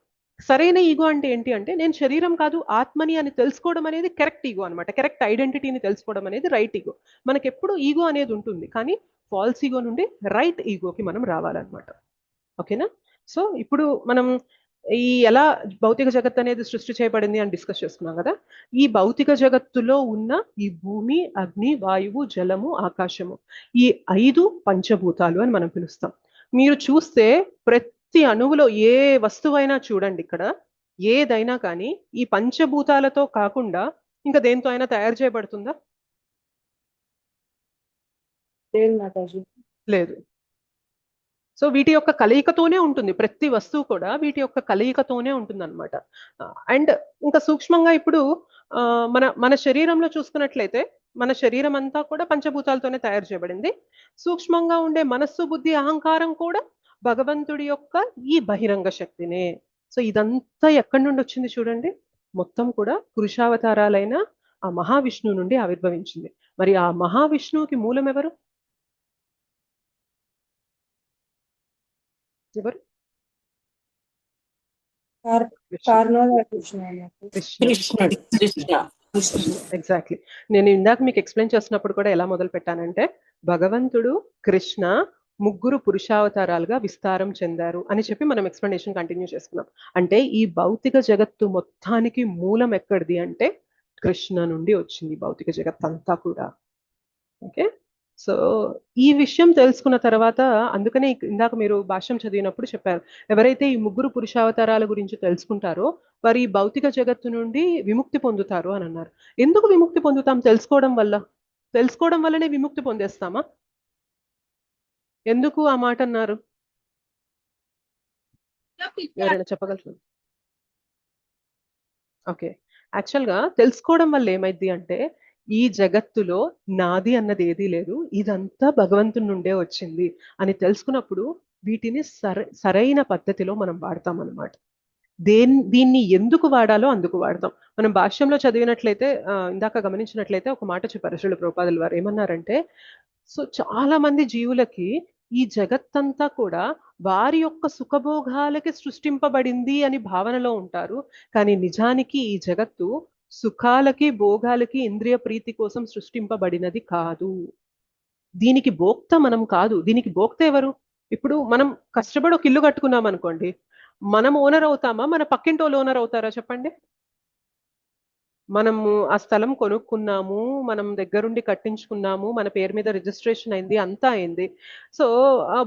సరైన ఈగో అంటే ఏంటి అంటే నేను శరీరం కాదు ఆత్మని అని తెలుసుకోవడం అనేది కరెక్ట్ ఈగో అనమాట. కరెక్ట్ ఐడెంటిటీని తెలుసుకోవడం అనేది రైట్ ఈగో. మనకి ఎప్పుడు ఈగో అనేది ఉంటుంది, కానీ ఫాల్స్ ఈగో నుండి రైట్ ఈగోకి మనం రావాలన్నమాట. ఓకేనా? సో ఇప్పుడు మనం ఈ ఎలా భౌతిక జగత్తు అనేది సృష్టి చేయబడింది అని డిస్కస్ చేసుకున్నాం కదా. ఈ భౌతిక జగత్తులో ఉన్న ఈ భూమి, అగ్ని, వాయువు, జలము, ఆకాశము, ఈ 5 పంచభూతాలు అని మనం పిలుస్తాం. మీరు చూస్తే ప్రతి అణువులో ఏ వస్తువైనా చూడండి, ఇక్కడ ఏదైనా కానీ ఈ పంచభూతాలతో కాకుండా ఇంకా దేంతో అయినా తయారు చేయబడుతుందా? లేదు మాతాజీ. లేదు. సో వీటి యొక్క కలయికతోనే ఉంటుంది, ప్రతి వస్తువు కూడా వీటి యొక్క కలయికతోనే ఉంటుంది అనమాట. అండ్ ఇంకా సూక్ష్మంగా ఇప్పుడు మన మన శరీరంలో చూసుకున్నట్లయితే మన శరీరం అంతా కూడా పంచభూతాలతోనే తయారు చేయబడింది. సూక్ష్మంగా ఉండే మనస్సు, బుద్ధి, అహంకారం కూడా భగవంతుడి యొక్క ఈ బహిరంగ శక్తినే. సో ఇదంతా ఎక్కడి నుండి వచ్చింది చూడండి, మొత్తం కూడా పురుషావతారాలైన ఆ మహావిష్ణువు నుండి ఆవిర్భవించింది. మరి ఆ మహావిష్ణువుకి మూలం ఎవరు? ఎవరు? ఎగ్జాక్ట్లీ. నేను ఇందాక మీకు ఎక్స్ప్లెయిన్ చేస్తున్నప్పుడు కూడా ఎలా మొదలు పెట్టానంటే, భగవంతుడు కృష్ణ ముగ్గురు పురుషావతారాలుగా విస్తారం చెందారు అని చెప్పి మనం ఎక్స్ప్లెనేషన్ కంటిన్యూ చేసుకున్నాం. అంటే ఈ భౌతిక జగత్తు మొత్తానికి మూలం ఎక్కడిది అంటే కృష్ణ నుండి వచ్చింది భౌతిక జగత్ అంతా కూడా. ఓకే, సో ఈ విషయం తెలుసుకున్న తర్వాత, అందుకనే ఇందాక మీరు భాష్యం చదివినప్పుడు చెప్పారు, ఎవరైతే ఈ ముగ్గురు పురుషావతారాల గురించి తెలుసుకుంటారో వారు ఈ భౌతిక జగత్తు నుండి విముక్తి పొందుతారు అని అన్నారు. ఎందుకు విముక్తి పొందుతాం? తెలుసుకోవడం వల్ల. తెలుసుకోవడం వల్లనే విముక్తి పొందేస్తామా? ఎందుకు ఆ మాట అన్నారు? ఎవరైనా చెప్పగలరు? ఓకే, యాక్చువల్గా తెలుసుకోవడం వల్ల ఏమైంది అంటే, ఈ జగత్తులో నాది అన్నది ఏదీ లేదు, ఇదంతా భగవంతుని నుండే వచ్చింది అని తెలుసుకున్నప్పుడు వీటిని సరైన పద్ధతిలో మనం వాడతాం అన్నమాట. దీన్ని ఎందుకు వాడాలో అందుకు వాడతాం. మనం భాష్యంలో చదివినట్లయితే, ఇందాక గమనించినట్లయితే ఒక మాట చెప్పారు శ్రీల ప్రభుపాదుల వారు. ఏమన్నారంటే, సో చాలా మంది జీవులకి ఈ జగత్తంతా కూడా వారి యొక్క సుఖభోగాలకి సృష్టింపబడింది అని భావనలో ఉంటారు. కానీ నిజానికి ఈ జగత్తు సుఖాలకి, భోగాలకి, ఇంద్రియ ప్రీతి కోసం సృష్టింపబడినది కాదు. దీనికి భోక్త మనం కాదు. దీనికి భోక్త ఎవరు? ఇప్పుడు మనం కష్టపడి ఒక ఇల్లు కట్టుకున్నాం అనుకోండి, మనం ఓనర్ అవుతామా, మన పక్కింటోళ్ళు ఓనర్ అవుతారా చెప్పండి? మనము ఆ స్థలం కొనుక్కున్నాము, మనం దగ్గరుండి కట్టించుకున్నాము, మన పేరు మీద రిజిస్ట్రేషన్ అయింది, అంతా అయింది. సో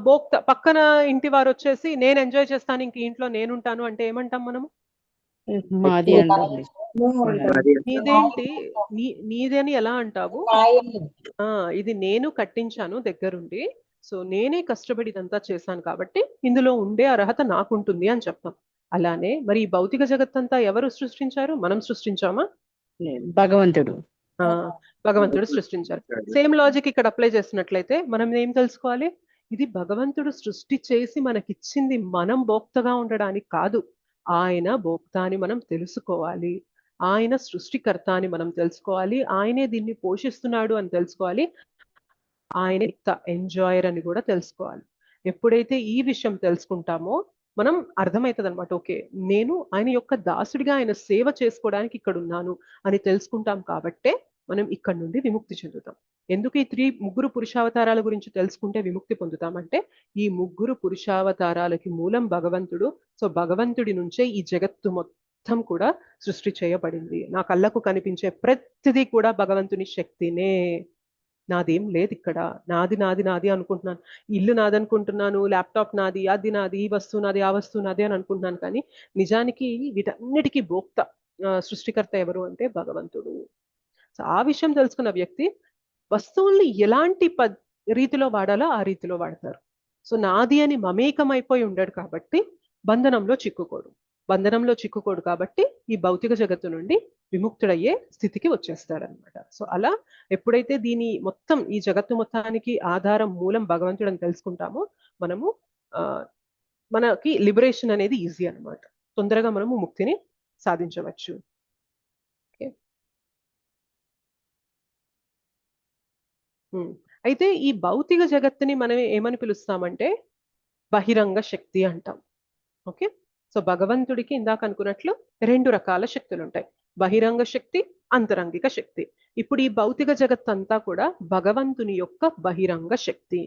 భోక్త పక్కన ఇంటి వారు వచ్చేసి నేను ఎంజాయ్ చేస్తాను, ఇంక ఇంట్లో నేనుంటాను అంటే ఏమంటాం మనము? నీదేంటి, నీదని ఎలా అంటావు? ఇది నేను కట్టించాను దగ్గరుండి, సో నేనే కష్టపడి ఇదంతా చేశాను కాబట్టి ఇందులో ఉండే అర్హత నాకుంటుంది అని చెప్తాం. అలానే మరి ఈ భౌతిక జగత్తంతా ఎవరు సృష్టించారు? మనం సృష్టించామా? భగవంతుడు. భగవంతుడు సృష్టించారు. సేమ్ లాజిక్ ఇక్కడ అప్లై చేసినట్లయితే మనం ఏం తెలుసుకోవాలి? ఇది భగవంతుడు సృష్టి చేసి మనకిచ్చింది, మనం భోక్తగా ఉండడానికి కాదు. ఆయన భోక్త అని మనం తెలుసుకోవాలి, ఆయన సృష్టికర్త అని మనం తెలుసుకోవాలి, ఆయనే దీన్ని పోషిస్తున్నాడు అని తెలుసుకోవాలి, ఆయన ఎంజాయర్ అని కూడా తెలుసుకోవాలి. ఎప్పుడైతే ఈ విషయం తెలుసుకుంటామో మనం అర్థమవుతుంది అనమాట. ఓకే, నేను ఆయన యొక్క దాసుడిగా ఆయన సేవ చేసుకోవడానికి ఇక్కడ ఉన్నాను అని తెలుసుకుంటాం. కాబట్టే మనం ఇక్కడ నుండి విముక్తి చెందుతాం. ఎందుకు ఈ ముగ్గురు పురుషావతారాల గురించి తెలుసుకుంటే విముక్తి పొందుతామంటే, ఈ ముగ్గురు పురుషావతారాలకి మూలం భగవంతుడు. సో భగవంతుడి నుంచే ఈ జగత్తు మొత్తం కూడా సృష్టి చేయబడింది. నా కళ్ళకు కనిపించే ప్రతిదీ కూడా భగవంతుని శక్తినే. నాదేం లేదు ఇక్కడ. నాది నాది నాది అనుకుంటున్నాను, ఇల్లు నాది అనుకుంటున్నాను, ల్యాప్టాప్ నాది, అది నాది, ఈ వస్తువు నాది, ఆ వస్తువు నాది అని అనుకుంటున్నాను. కానీ నిజానికి వీటన్నిటికీ భోక్త, సృష్టికర్త ఎవరు అంటే భగవంతుడు. సో ఆ విషయం తెలుసుకున్న వ్యక్తి వస్తువుల్ని ఎలాంటి రీతిలో వాడాలో ఆ రీతిలో వాడతారు. సో నాది అని మమేకమైపోయి ఉండడు కాబట్టి బంధనంలో చిక్కుకోడు కాబట్టి ఈ భౌతిక జగత్తు నుండి విముక్తుడయ్యే స్థితికి వచ్చేస్తారనమాట. సో అలా ఎప్పుడైతే దీని మొత్తం, ఈ జగత్తు మొత్తానికి ఆధారం, మూలం భగవంతుడు అని తెలుసుకుంటామో మనకి లిబరేషన్ అనేది ఈజీ అనమాట. తొందరగా మనము ముక్తిని సాధించవచ్చు. అయితే ఈ భౌతిక జగత్తుని మనం ఏమని పిలుస్తామంటే బహిరంగ శక్తి అంటాం. ఓకే, సో భగవంతుడికి ఇందాక అనుకున్నట్లు 2 రకాల శక్తులు ఉంటాయి, బహిరంగ శక్తి, అంతరంగిక శక్తి. ఇప్పుడు ఈ భౌతిక జగత్తంతా కూడా భగవంతుని యొక్క బహిరంగ శక్తి.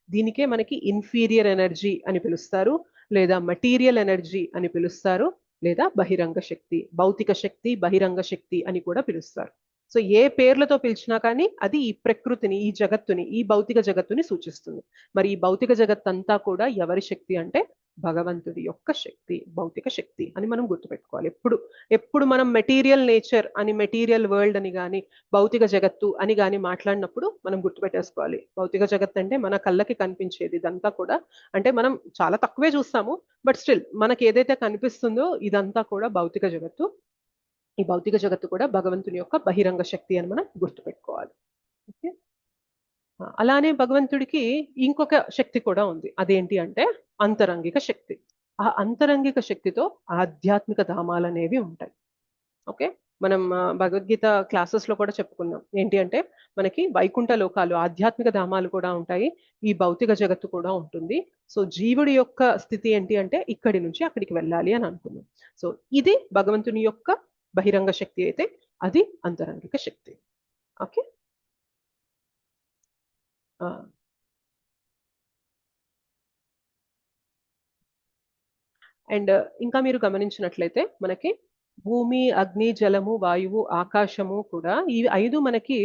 దీనికే మనకి ఇన్ఫీరియర్ ఎనర్జీ అని పిలుస్తారు, లేదా మటీరియల్ ఎనర్జీ అని పిలుస్తారు, లేదా బహిరంగ శక్తి, భౌతిక శక్తి, బహిరంగ శక్తి అని కూడా పిలుస్తారు. సో ఏ పేర్లతో పిలిచినా కానీ అది ఈ ప్రకృతిని, ఈ జగత్తుని, ఈ భౌతిక జగత్తుని సూచిస్తుంది. మరి ఈ భౌతిక జగత్తంతా కూడా ఎవరి శక్తి అంటే భగవంతుడి యొక్క శక్తి, భౌతిక శక్తి అని మనం గుర్తుపెట్టుకోవాలి. ఎప్పుడు మనం మెటీరియల్ నేచర్ అని, మెటీరియల్ వరల్డ్ అని కానీ, భౌతిక జగత్తు అని కానీ మాట్లాడినప్పుడు మనం గుర్తుపెట్టేసుకోవాలి. భౌతిక జగత్ అంటే మన కళ్ళకి కనిపించేది ఇదంతా కూడా, అంటే మనం చాలా తక్కువే చూస్తాము, బట్ స్టిల్ మనకి ఏదైతే కనిపిస్తుందో ఇదంతా కూడా భౌతిక జగత్తు. ఈ భౌతిక జగత్తు కూడా భగవంతుని యొక్క బహిరంగ శక్తి అని మనం గుర్తుపెట్టుకోవాలి. ఓకే, అలానే భగవంతుడికి ఇంకొక శక్తి కూడా ఉంది. అదేంటి అంటే అంతరంగిక శక్తి. ఆ అంతరంగిక శక్తితో ఆధ్యాత్మిక ధామాలు అనేవి ఉంటాయి. ఓకే, మనం భగవద్గీత క్లాసెస్ లో కూడా చెప్పుకున్నాం. ఏంటి అంటే మనకి వైకుంఠ లోకాలు, ఆధ్యాత్మిక ధామాలు కూడా ఉంటాయి, ఈ భౌతిక జగత్తు కూడా ఉంటుంది. సో జీవుడి యొక్క స్థితి ఏంటి అంటే ఇక్కడి నుంచి అక్కడికి వెళ్ళాలి అని అనుకున్నాం. సో ఇది భగవంతుని యొక్క బహిరంగ శక్తి అయితే అది అంతరంగిక శక్తి. ఓకే, అండ్ ఇంకా మీరు గమనించినట్లయితే మనకి భూమి, అగ్ని, జలము, వాయువు, ఆకాశము కూడా ఈ 5 మనకి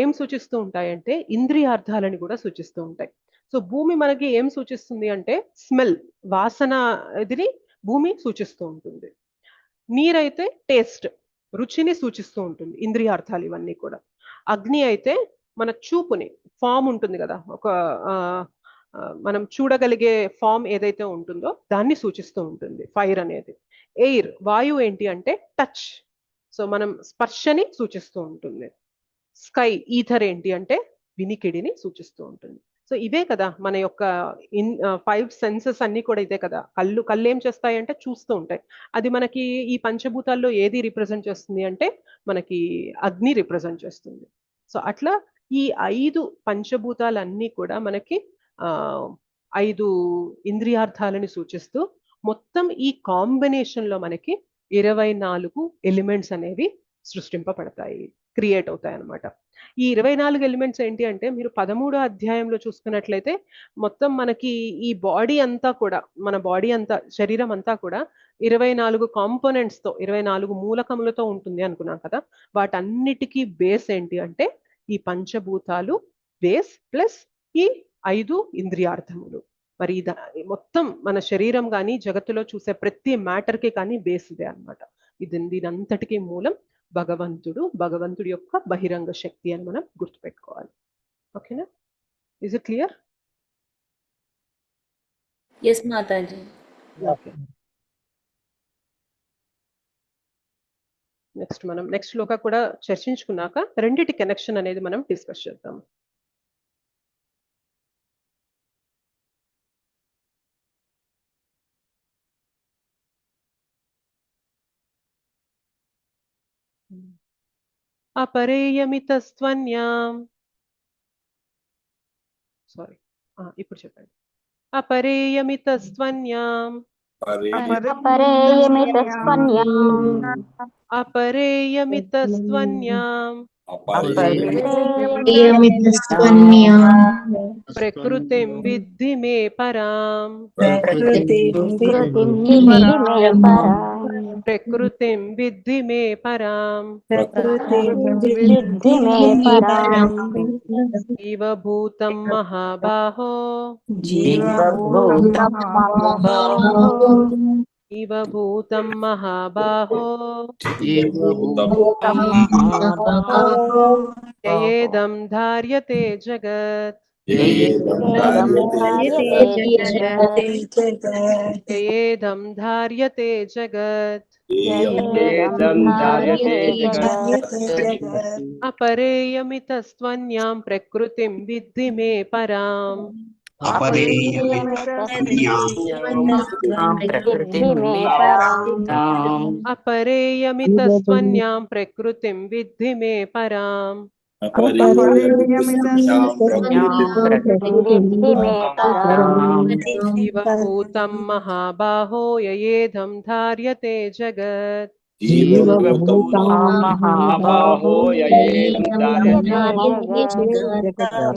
ఏం సూచిస్తూ ఉంటాయంటే ఇంద్రియార్థాలని కూడా సూచిస్తూ ఉంటాయి. సో భూమి మనకి ఏం సూచిస్తుంది అంటే స్మెల్, వాసన, ఇదిని భూమి సూచిస్తూ ఉంటుంది. నీరైతే టేస్ట్, రుచిని సూచిస్తూ ఉంటుంది, ఇంద్రియార్థాలు ఇవన్నీ కూడా. అగ్ని అయితే మన చూపుని, ఫామ్ ఉంటుంది కదా, ఒక మనం చూడగలిగే ఫామ్ ఏదైతే ఉంటుందో దాన్ని సూచిస్తూ ఉంటుంది ఫైర్ అనేది. ఎయిర్, వాయువు ఏంటి అంటే టచ్, సో మనం స్పర్శని సూచిస్తూ ఉంటుంది. స్కై, ఈథర్ ఏంటి అంటే వినికిడిని సూచిస్తూ ఉంటుంది. సో ఇవే కదా మన యొక్క 5 సెన్సెస్ అన్ని కూడా ఇదే కదా. కళ్ళు ఏం చేస్తాయి అంటే చూస్తూ ఉంటాయి. అది మనకి ఈ పంచభూతాల్లో ఏది రిప్రజెంట్ చేస్తుంది అంటే మనకి అగ్ని రిప్రజెంట్ చేస్తుంది. సో అట్లా ఈ 5 పంచభూతాలన్నీ కూడా మనకి 5 ఇంద్రియార్థాలని సూచిస్తూ మొత్తం ఈ కాంబినేషన్ లో మనకి 24 ఎలిమెంట్స్ అనేవి సృష్టింపబడతాయి, క్రియేట్ అవుతాయి అన్నమాట. ఈ 24 ఎలిమెంట్స్ ఏంటి అంటే మీరు 13వ అధ్యాయంలో చూసుకున్నట్లయితే మొత్తం మనకి ఈ బాడీ అంతా కూడా, మన బాడీ అంతా, శరీరం అంతా కూడా 24 కాంపోనెంట్స్ తో, 24 మూలకములతో ఉంటుంది అనుకున్నాం కదా. వాటన్నిటికీ బేస్ ఏంటి అంటే ఈ పంచభూతాలు బేస్ ప్లస్ ఈ 5 ఇంద్రియార్థములు. మరి మొత్తం మన శరీరం కానీ జగత్తులో చూసే ప్రతి మ్యాటర్ కి కానీ బేస్ ఇదే అనమాట. దీనంతటికీ మూలం భగవంతుడి యొక్క బహిరంగ శక్తి అని మనం గుర్తుపెట్టుకోవాలి. ఓకేనా, is it clear? Yes Mataji. Okay, next శ్లోక కూడా చర్చించుకున్నాక రెండిటి కనెక్షన్ అనేది మనం డిస్కస్ చేద్దాం. అపరేయమితస్త్వన్యాం, సారీ ఇప్పుడు చెప్పండి. అపరేయమితస్త్వన్యాం ప్రకృతిం విద్ధి మే పరాం, ప్రకృతిం విద్ధి మే పరాం, జీవభూతం మహాబాహో, జీవభూతం మహాబాహో, యయేదం ధార్యతే జగత్, యయేదం ధార్యతే జగత్, అపరేయమితస్త్వన్యాం ప్రకృతిం విద్ధి మే పరాం, అపరేయమితస్త్వన్యాం ప్రకృతిం విద్ధి మే పరాం, జీవభూతం మహాబాహో యయేదం ధార్యతే జగత్, జీవభూతం మహాబాహో యయేదం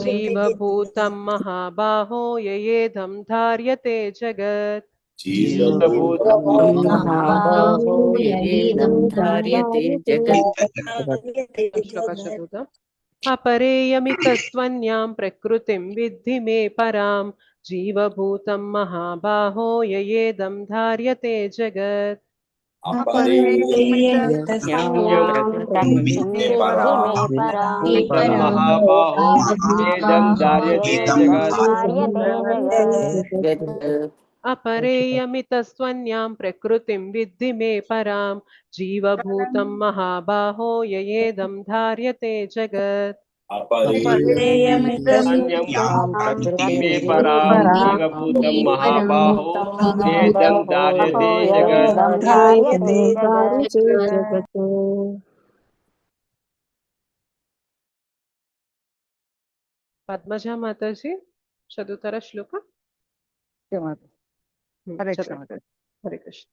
జీవభూతం మహాబాహో యయేదం ధార్యతే జగత్, అపరేయమితస్త్వన్యాం ప్రకృతిం విద్ధి మే పరాం, జీవభూతం మహాబాహో యయేదం ధార్యతే జగత్. మహాబాహో ఏదం ధార్యతే జగత్. अपरेयमितस्त्वन्यां प्रकृतिं विद्धि मे परां जीवभूतं महाबाहो ययेदं धार्यते जगत्. प्रकृतिं मे परां जीवभूतं महाबाहो एदं धार्यते जगत्. పద్మజా మాతాజీ చదువుతారా శ్లోక? హరే కృష్ణ. హరే కృష్ణ.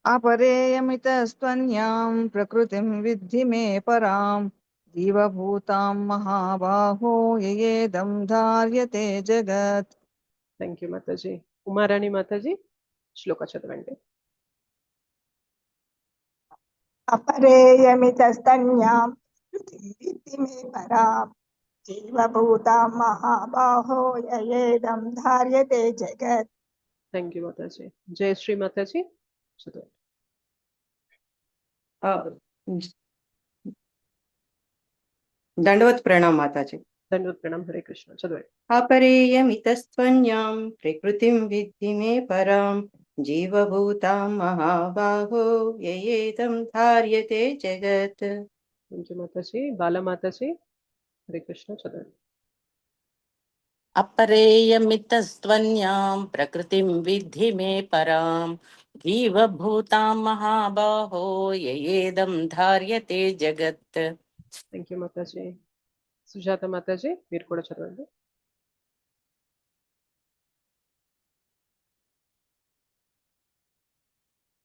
अपरेयमितस्त्वन्यां प्रकृतिं विद्धि मे परां जीवभूतां महाबाहो ययेदं धार्यते जगत्. Thank you Mataji. ఉమారాణి మాతాజీ శ్లోక చదవండి. अपरेयमितस्तन्यां विद्धि मे परां जीवभूतां महाबाहो ययेदं धार्यते जगत्. Thank you Mataji. జయశ్రీ మాతాజీ చదవండి. దండవత్ ప్రణామ్ మాతాజీ. దండవత్ ప్రణామ్. హరే కృష్ణ చదవండి. अपरेयमितस्त्वन्यां प्रकृतिं विद्धि मे परां जीवभूतां महाबाहो ययेदं धार्यते जगत्. Thank you Mataji. బాల మాతాజీ హరే కృష్ణ చదవండి. अपरेयमितस्त्वन्यां प्रकृतिं विद्धि मे परां जीवभूतां महाबाहो ययेदं धार्यते जगत्. Thank you Mataji. సుజాత మాతాజీ మీరు కూడా చదవండి.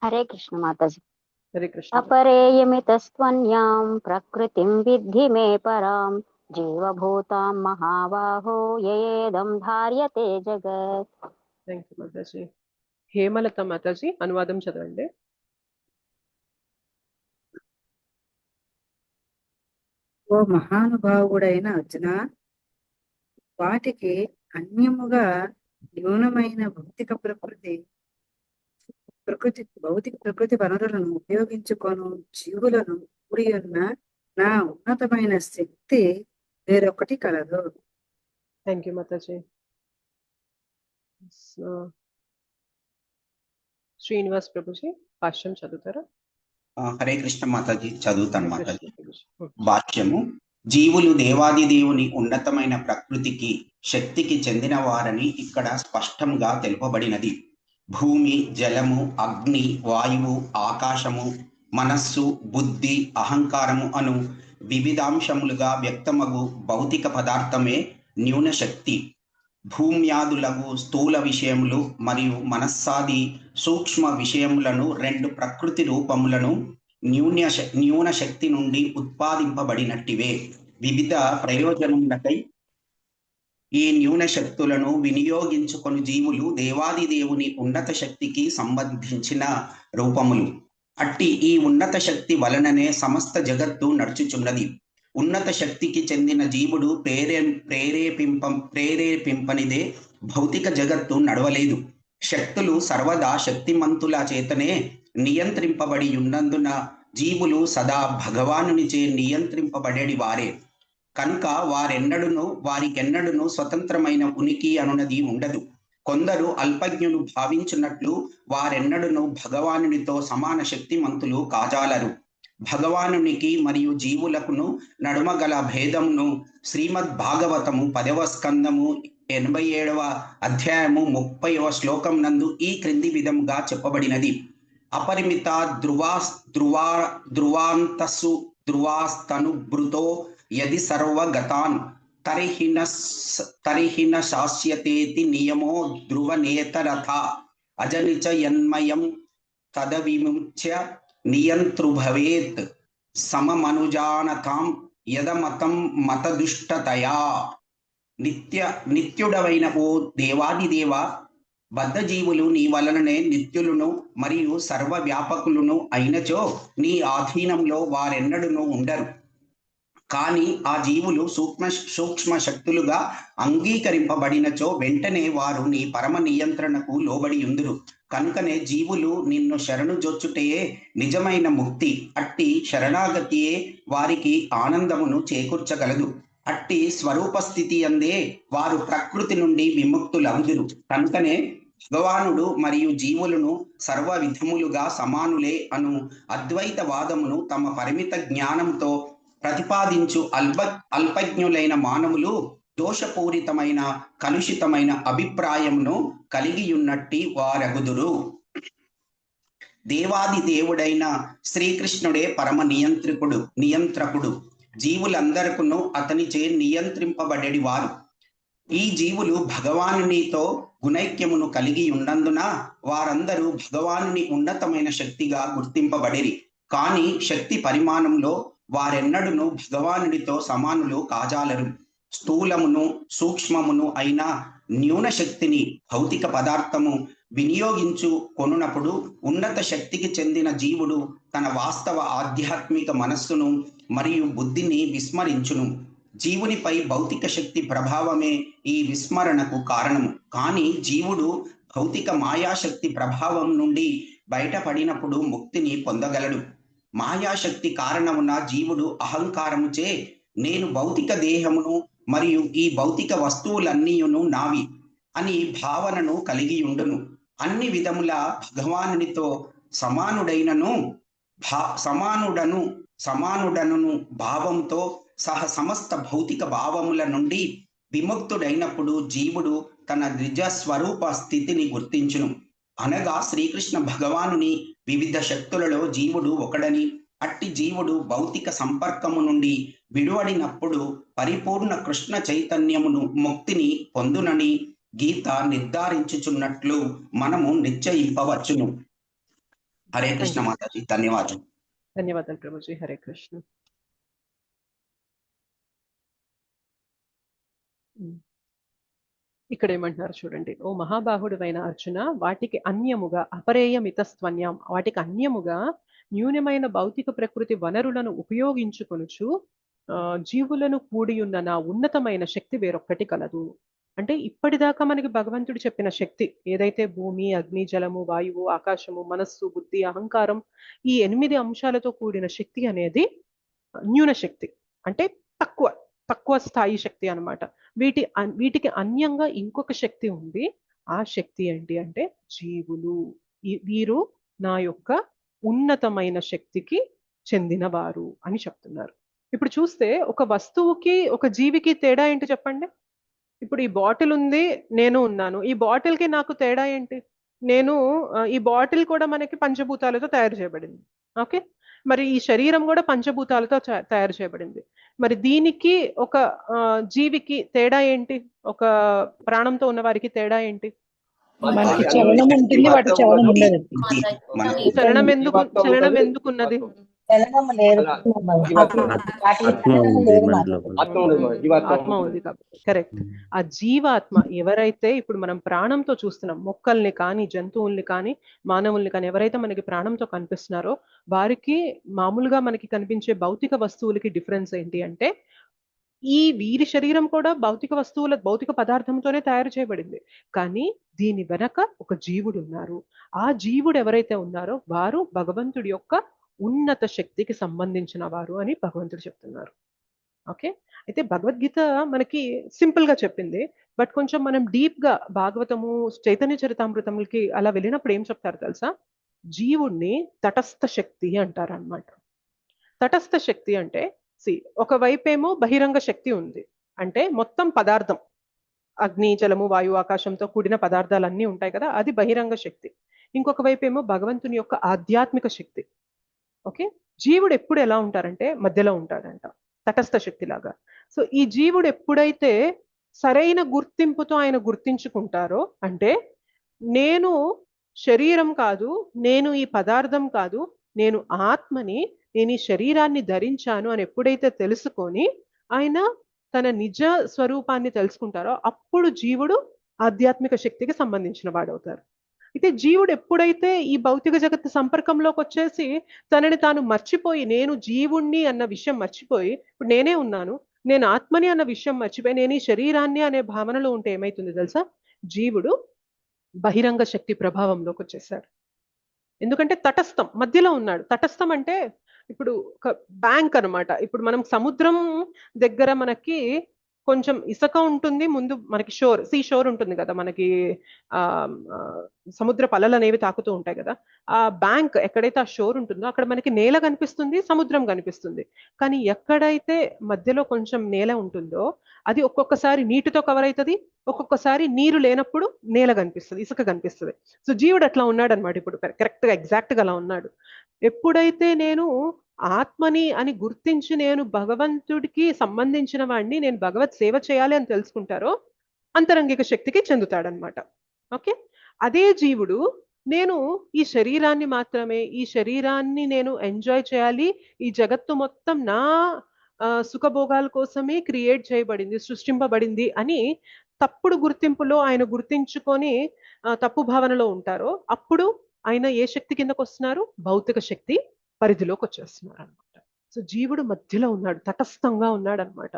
హరే కృష్ణ మాతాజీ. హరే కృష్ణ. अपरेयमितस्त्वन्यां प्रकृतिं विद्धि मे परां जीवभूतां महाबाहो ययेदं धार्यते जगत्. Thank you Mataji. హేమలత మాతాజీ అనువాదం చదవండి. ఓ మహానుభావుడైన అర్జున, వాటికి అన్యముగా న్యూనమైన భౌతిక ప్రకృతి వనరులను ఉపయోగించుకొను జీవులను కూడి ఉన్న నా ఉన్నతమైన శక్తి వేరొకటి కలదు. Thank you Mataji. శ్రీనివాస్ ప్రభుజీ భాష్యం చదువుతారా? హరే కృష్ణ మాతాజీ. చదువుతాను మాతాజీ. భాష్యము. జీవులు దేవాది దేవుని ఉన్నతమైన ప్రకృతికి శక్తికి చెందిన వారని ఇక్కడ స్పష్టంగా తెలుపబడినది. భూమి, జలము, అగ్ని, వాయువు, ఆకాశము, మనస్సు, బుద్ధి, అహంకారము అను వివిధాంశములుగా వ్యక్తమగు భౌతిక పదార్థమే న్యూన శక్తి. భూమ్యాదులకు స్థూల విషయములు మరియు మనస్సాది సూక్ష్మ విషయములను రెండు ప్రకృతి రూపములను న్యూన శక్తి నుండి ఉత్పాదింపబడినట్టివే. వివిధ ప్రయోజనములకై ఈ న్యూన శక్తులను వినియోగించుకొని జీవులు దేవాది దేవుని ఉన్నత శక్తికి సంబంధించిన రూపములు. అట్టి ఈ ఉన్నత శక్తి వలననే సమస్త జగత్తు నడుచుచున్నది. ఉన్నత శక్తికి చెందిన జీవుడు ప్రేరేపింపనిదే భౌతిక జగత్తు నడవలేదు. శక్తులు సర్వదా శక్తిమంతుల చేతనే నియంత్రింపబడి ఉన్నందున జీవులు సదా భగవానునిచే నియంత్రింపబడేడి వారే. కనుక వారికెన్నడును స్వతంత్రమైన ఉనికి అనున్నది ఉండదు. కొందరు అల్పజ్ఞులు భావించినట్లు వారెన్నడును భగవానునితో సమాన శక్తిమంతులు కాజాలరు. భగవానునికి మరియు జీవులకును నడుమగల భేదమును శ్రీమద్ భాగవతము 10వ స్కందము 87వ అధ్యాయము 30వ శ్లోకం నందు ఈ క్రింది విధంగా చెప్పబడినది. అపరిమిత ధ్రువాస్తనుభృతో యది సర్వగతాన్ తరిహిన శాస్యతేతి నియమో ధ్రువనేతరథ అజనిచ యన్మయం తదవిముచ్య నియంతృభవేత్ సమమనుజానతాం యదమతం మతదుష్టతయా. నిత్యుడవైన ఓ దేవాది దేవ, బద్ధజీవులు నీ వలననే నిత్యులను మరియు సర్వవ్యాపకులను అయినచో నీ ఆధీనంలో వారెన్నడును ఉండరు. కానీ ఆ జీవులు సూక్ష్మ శక్తులుగా అంగీకరింపబడినచో వెంటనే వారు నీ పరమ నియంత్రణకు లోబడి ఉందురు. కనుకనే జీవులు నిన్ను శరణు జొచ్చుటయే నిజమైన ముక్తి. అట్టి శరణాగతియే వారికి ఆనందమును చేకూర్చగలదు. అట్టి స్వరూప స్థితి అందే వారు ప్రకృతి నుండి విముక్తులవుదురు. కనుకనే భగవానుడు మరియు జీవులను సర్వ విధములుగా సమానులే అను అద్వైతవాదమును తమ పరిమిత జ్ఞానంతో ప్రతిపాదించు అల్పజ్ఞులైన మానవులు దోషపూరితమైన కలుషితమైన అభిప్రాయమును కలిగి ఉన్నట్టి వారగుదురు. దేవాది దేవుడైన శ్రీకృష్ణుడే పరమ నియంత్రకుడు. జీవులందరకును అతనిచే నియంత్రింపబడేది వారు. ఈ జీవులు భగవానునితో గుణైక్యమును కలిగి ఉన్నందున వారందరూ భగవానుని ఉన్నతమైన శక్తిగా గుర్తింపబడిరి. కానీ శక్తి పరిమాణంలో వారెన్నడును భగవానుడితో సమానులు కాజాలరు. స్థూలమును సూక్ష్మమును అయిన న్యూన శక్తిని భౌతిక పదార్థము వినియోగించు కొనునప్పుడు ఉన్నత శక్తికి చెందిన జీవుడు తన వాస్తవ ఆధ్యాత్మిక మనస్సును మరియు బుద్ధిని విస్మరించును. జీవునిపై భౌతిక శక్తి ప్రభావమే ఈ విస్మరణకు కారణము. కానీ జీవుడు భౌతిక మాయాశక్తి ప్రభావం నుండి బయటపడినప్పుడు ముక్తిని పొందగలడు. మాయాశక్తి కారణమున జీవుడు అహంకారముచే నేను భౌతిక దేహమును మరియు ఈ భౌతిక వస్తువులన్నీయును నావి అని భావనను కలిగి ఉండును. అన్ని విధముల భగవానునితో సమానుడను భావంతో సహ సమస్త భౌతిక భావముల నుండి విముక్తుడైనప్పుడు జీవుడు తన నిజ స్వరూప స్థితిని గుర్తించును. అనగా శ్రీకృష్ణ భగవానుని వివిధ శక్తులలో జీవుడు ఒకడని, అట్టి జీవుడు భౌతిక సంపర్కము నుండి విడువడినప్పుడు పరిపూర్ణ కృష్ణ చైతన్యమును ముక్తిని పొందునని గీత నిర్ధారించుచున్నట్లు మనము నిశ్చయింపవచ్చును. హరే కృష్ణ మాతాజీ. ధన్యవాదాలు. ధన్యవాదాలు ప్రభుజీ. హరే కృష్ణ. ఇక్కడ ఏమంటున్నారు చూడండి. ఓ మహాబాహుడువైన అర్జున, వాటికి అన్యముగా అపరేయమితస్త్వన్యం, వాటికి అన్యముగా న్యూనమైన భౌతిక ప్రకృతి వనరులను ఉపయోగించుకొనుచు జీవులను కూడి ఉన్న నా ఉన్నతమైన శక్తి వేరొక్కటి కలదు. అంటే ఇప్పటిదాకా మనకి భగవంతుడు చెప్పిన శక్తి ఏదైతే భూమి, అగ్ని, జలము, వాయువు, ఆకాశము, మనస్సు, బుద్ధి, అహంకారం, ఈ 8 అంశాలతో కూడిన శక్తి అనేది న్యూన శక్తి, అంటే తక్కువ స్థాయి శక్తి అన్నమాట. వీటికి అన్యంగా ఇంకొక శక్తి ఉంది. ఆ శక్తి ఏంటి అంటే జీవులు. వీరు నా యొక్క ఉన్నతమైన శక్తికి చెందినవారు అని చెప్తున్నారు. ఇప్పుడు చూస్తే ఒక వస్తువుకి ఒక జీవికి తేడా ఏంటి చెప్పండి. ఇప్పుడు ఈ బాటిల్ ఉంది, నేను ఉన్నాను. ఈ బాటిల్కి నాకు తేడా ఏంటి? ఈ బాటిల్ కూడా మనకి పంచభూతాలతో తయారు చేయబడింది. ఓకే, మరి ఈ శరీరం కూడా పంచభూతాలతో తయారు చేయబడింది. మరి దీనికి ఒక జీవికి తేడా ఏంటి? ఒక ప్రాణంతో ఉన్న వారికి తేడా ఏంటి? చలనం ఎందుకున్నది? ఆత్మ ఉంది కాబట్టి. కరెక్ట్. ఆ జీవాత్మ ఎవరైతే ఇప్పుడు మనం ప్రాణంతో చూస్తున్నాం, మొక్కల్ని కానీ జంతువుల్ని కానీ మానవుల్ని కానీ ఎవరైతే మనకి ప్రాణంతో కనిపిస్తున్నారో వారికి మామూలుగా మనకి కనిపించే భౌతిక వస్తువులకి డిఫరెన్స్ ఏంటి అంటే వీరి శరీరం కూడా భౌతిక పదార్థంతోనే తయారు చేయబడింది. కానీ దీని వెనక ఒక జీవుడు ఉన్నారు. ఆ జీవుడు ఎవరైతే ఉన్నారో వారు భగవంతుడి యొక్క ఉన్నత శక్తికి సంబంధించిన వారు అని భగవంతుడు చెప్తున్నారు. ఓకే, అయితే భగవద్గీత మనకి సింపుల్ గా చెప్పింది. బట్ కొంచెం మనం డీప్ గా భాగవతము, చైతన్య చరితామృతములకి అలా వెళ్ళినప్పుడు ఏం చెప్తారు తెలుసా? జీవుణ్ణి తటస్థ శక్తి అంటారు అన్నమాట. తటస్థ శక్తి అంటే ఒకవైపేమో బహిరంగ శక్తి ఉంది, అంటే మొత్తం పదార్థం, అగ్ని, జలము, వాయు, ఆకాశంతో కూడిన పదార్థాలన్నీ ఉంటాయి కదా, అది బహిరంగ శక్తి. ఇంకొక వైపేమో భగవంతుని యొక్క ఆధ్యాత్మిక శక్తి. ఓకే, జీవుడు ఎప్పుడు ఎలా ఉంటారంటే మధ్యలో ఉంటాడంట, తటస్థ శక్తి లాగా. సో ఈ జీవుడు ఎప్పుడైతే సరైన గుర్తింపుతో ఆయన గుర్తించుకుంటారో, అంటే నేను శరీరం కాదు, నేను ఈ పదార్థం కాదు, నేను ఆత్మని, నేను ఈ శరీరాన్ని ధరించాను అని ఎప్పుడైతే తెలుసుకొని ఆయన తన నిజ స్వరూపాన్ని తెలుసుకుంటారో అప్పుడు జీవుడు ఆధ్యాత్మిక శక్తికి సంబంధించిన వాడవుతారు. అయితే జీవుడు ఎప్పుడైతే ఈ భౌతిక జగత్తు సంపర్కంలోకి వచ్చేసి తనని తాను మర్చిపోయి, నేను జీవుణ్ణి అన్న విషయం మర్చిపోయి, ఇప్పుడు నేనే ఉన్నాను, నేను ఆత్మని అన్న విషయం మర్చిపోయి, నేను ఈ శరీరాన్ని అనే భావనలో ఉంటే ఏమైతుంది తెలుసా? జీవుడు బహిరంగ శక్తి ప్రభావంలోకి వచ్చేసాడు. ఎందుకంటే తటస్థం మధ్యలో ఉన్నాడు. తటస్థం అంటే ఇప్పుడు ఒక బ్యాంక్ అన్నమాట. ఇప్పుడు మనం సముద్రం దగ్గర మనకి కొంచెం ఇసుక ఉంటుంది, ముందు మనకి సీ షోర్ ఉంటుంది కదా, మనకి ఆ ఆ, సముద్ర పలలు అనేవి తాకుతూ ఉంటాయి కదా. ఆ బ్యాంక్ ఎక్కడైతే ఆ షోర్ ఉంటుందో అక్కడ మనకి నేల కనిపిస్తుంది, సముద్రం కనిపిస్తుంది. కానీ ఎక్కడైతే మధ్యలో కొంచెం నేల ఉంటుందో అది ఒక్కొక్కసారి నీటితో కవర్ అవుతుంది, ఒక్కొక్కసారి నీరు లేనప్పుడు నేల కనిపిస్తుంది, ఇసుక కనిపిస్తుంది. సో జీవుడు అట్లా ఉన్నాడు అనమాట. ఇప్పుడు కరెక్ట్ గా ఎగ్జాక్ట్ గా అలా ఉన్నాడు. ఎప్పుడైతే నేను ఆత్మని అని గుర్తించి నేను భగవంతుడికి సంబంధించిన వాడిని, నేను భగవత్ సేవ చేయాలి అని తెలుసుకుంటారో అంతరంగిక శక్తికి చెందుతాడనమాట. ఓకే, అదే జీవుడు నేను ఈ శరీరాన్ని మాత్రమే, ఈ శరీరాన్ని నేను ఎంజాయ్ చేయాలి, ఈ జగత్తు మొత్తం నా సుఖభోగాల కోసమే క్రియేట్ చేయబడింది, సృష్టింపబడింది అని తప్పుడు గుర్తింపులో ఆయన గుర్తించుకొని తప్పు భావనలో ఉంటారో అప్పుడు ఆయన ఏ శక్తి కిందకు వస్తున్నారు? భౌతిక శక్తి పరిధిలోకి వచ్చేస్తున్నారు అనమాట. సో జీవుడు మధ్యలో ఉన్నాడు, తటస్థంగా ఉన్నాడు అనమాట.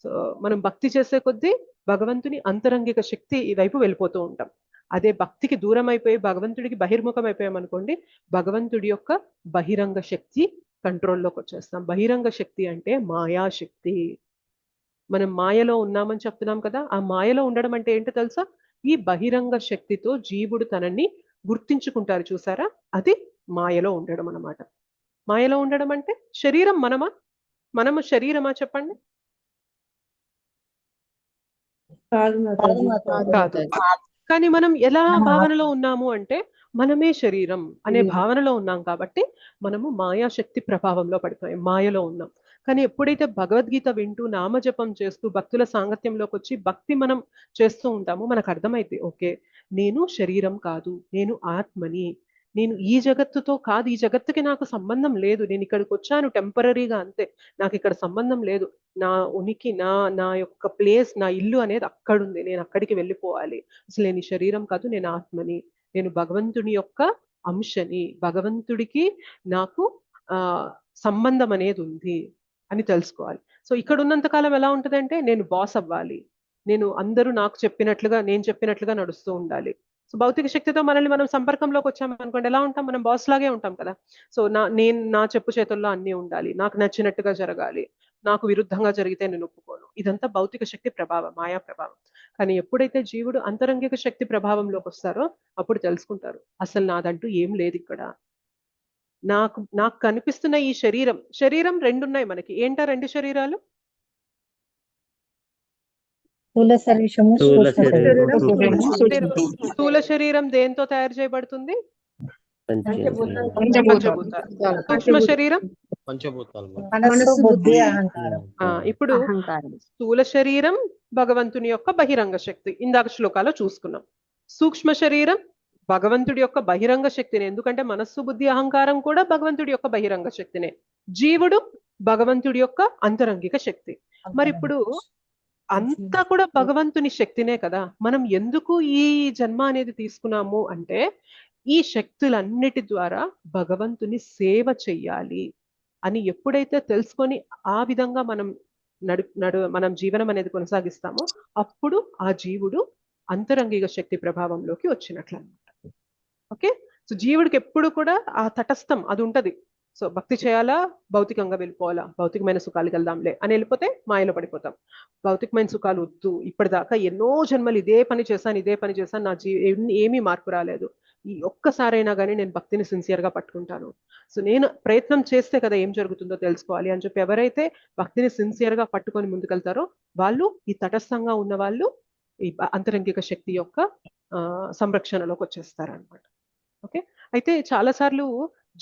సో మనం భక్తి చేసే కొద్దీ భగవంతుని అంతరంగిక శక్తి ఈ వైపు వెళ్ళిపోతూ ఉంటాం. అదే భక్తికి దూరం అయిపోయి భగవంతుడికి బహిర్ముఖం అయిపోయామనుకోండి, భగవంతుడి యొక్క బహిరంగ శక్తి కంట్రోల్లోకి వచ్చేస్తాం. బహిరంగ శక్తి అంటే మాయాశక్తి. మనం మాయలో ఉన్నామని చెప్తున్నాం కదా, ఆ మాయలో ఉండడం అంటే ఏంటో తెలుసా? ఈ బహిరంగ శక్తితో జీవుడు తనని గుర్తించుకుంటారు, చూసారా? అది మాయలో ఉండడం అన్నమాట. మాయలో ఉండడం అంటే శరీరం మనము శరీరమా చెప్పండి? కాదు. కానీ మనం ఎలా భావనలో ఉన్నాము అంటే మనమే శరీరం అనే భావనలో ఉన్నాం కాబట్టి మనము మాయాశక్తి ప్రభావంలో పడిపోయాం, మాయలో ఉన్నాం. కానీ ఎప్పుడైతే భగవద్గీత వింటూ నామజపం చేస్తూ భక్తుల సాంగత్యంలోకి వచ్చి భక్తి మనం చేస్తూ ఉంటామో మనకు అర్థమైతే, ఓకే నేను శరీరం కాదు, నేను ఆత్మని, నేను ఈ జగత్తుతో కాదు, ఈ జగత్తుకి నాకు సంబంధం లేదు, నేను ఇక్కడికి వచ్చాను టెంపరీగా అంతే, నాకు ఇక్కడ సంబంధం లేదు, నా ఉనికి, నా యొక్క ప్లేస్, నా ఇల్లు అనేది అక్కడుంది, నేను అక్కడికి వెళ్ళిపోవాలి, అసలు నేను ఈ శరీరం కాదు, నేను ఆత్మని, నేను భగవంతుని యొక్క అంశని, భగవంతుడికి నాకు సంబంధం అనేది ఉంది అని తెలుసుకోవాలి. సో ఇక్కడ ఉన్నంత కాలం ఎలా ఉంటుందంటే నేను బాస్ అవ్వాలి, నేను అందరూ నాకు చెప్పినట్లుగా, నేను చెప్పినట్లుగా నడుస్తూ ఉండాలి. సో భౌతిక శక్తితో మనల్ని మనం సంపర్కంలోకి వచ్చాము అనుకోండి, ఎలా ఉంటాం? మనం బాస్ లాగే ఉంటాం కదా. సో నా చెప్పు చేతుల్లో అన్నీ ఉండాలి, నాకు నచ్చినట్టుగా జరగాలి, నాకు విరుద్ధంగా జరిగితే నేను ఒప్పుకోను. ఇదంతా భౌతిక శక్తి ప్రభావం, మాయా ప్రభావం. కానీ ఎప్పుడైతే జీవుడు అంతరంగిక శక్తి ప్రభావంలోకి వస్తారో అప్పుడు తెలుసుకుంటారు, అసలు నాదంటూ ఏం లేదు ఇక్కడ. నాకు కనిపిస్తున్న ఈ శరీరం రెండున్నాయి మనకి. ఏంటా రెండు శరీరాలు? స్థూల శరీరం దేంతో తయారు చేయబడుతుంది? పంచభూతాలు. సూక్ష్మ శరీరం ఇప్పుడు స్థూల శరీరం భగవంతుని యొక్క బహిరంగ శక్తి, ఇందాక శ్లోకాలో చూసుకున్నాం. సూక్ష్మ శరీరం భగవంతుడి యొక్క బహిరంగ శక్తిని, ఎందుకంటే మనస్సు బుద్ధి అహంకారం కూడా భగవంతుడి యొక్క బహిరంగ శక్తినే. జీవుడు భగవంతుడి యొక్క అంతరంగిక శక్తి. మరి ఇప్పుడు అంతా కూడా భగవంతుని శక్తినే కదా. మనం ఎందుకు ఈ జన్మ అనేది తీసుకున్నాము అంటే ఈ శక్తులన్నిటి ద్వారా భగవంతుని సేవ చెయ్యాలి అని ఎప్పుడైతే తెలుసుకొని ఆ విధంగా మనం మనం జీవనం అనేది కొనసాగిస్తామో అప్పుడు ఆ జీవుడు అంతరంగిక శక్తి ప్రభావంలోకి వచ్చినట్లు అన్నమాట. ఓకే, సో జీవుడికి ఎప్పుడు కూడా ఆ తటస్థం అది ఉంటది. సో భక్తి చేయాలా, భౌతికంగా వెళ్ళిపోవాలా, భౌతికమైన సుఖాలు వెళ్దాంలే అని వెళ్ళిపోతే మాయలో పడిపోతాం. భౌతికమైన సుఖాలు వద్దు, ఇప్పటిదాకా ఎన్నో జన్మలు ఇదే పని చేశాను, నా ఏమీ మార్పు రాలేదు, ఈ ఒక్కసారైనా కానీ నేను భక్తిని సిన్సియర్గా పట్టుకుంటాను, సో నేను ప్రయత్నం చేస్తే కదా ఏం జరుగుతుందో తెలుసుకోవాలి అని చెప్పి ఎవరైతే భక్తిని సిన్సియర్గా పట్టుకొని ముందుకెళ్తారో వాళ్ళు ఈ తటస్థంగా ఉన్న వాళ్ళు ఈ అంతరంగిక శక్తి యొక్క సంరక్షణలోకి వచ్చేస్తారనమాట. ఓకే, అయితే చాలాసార్లు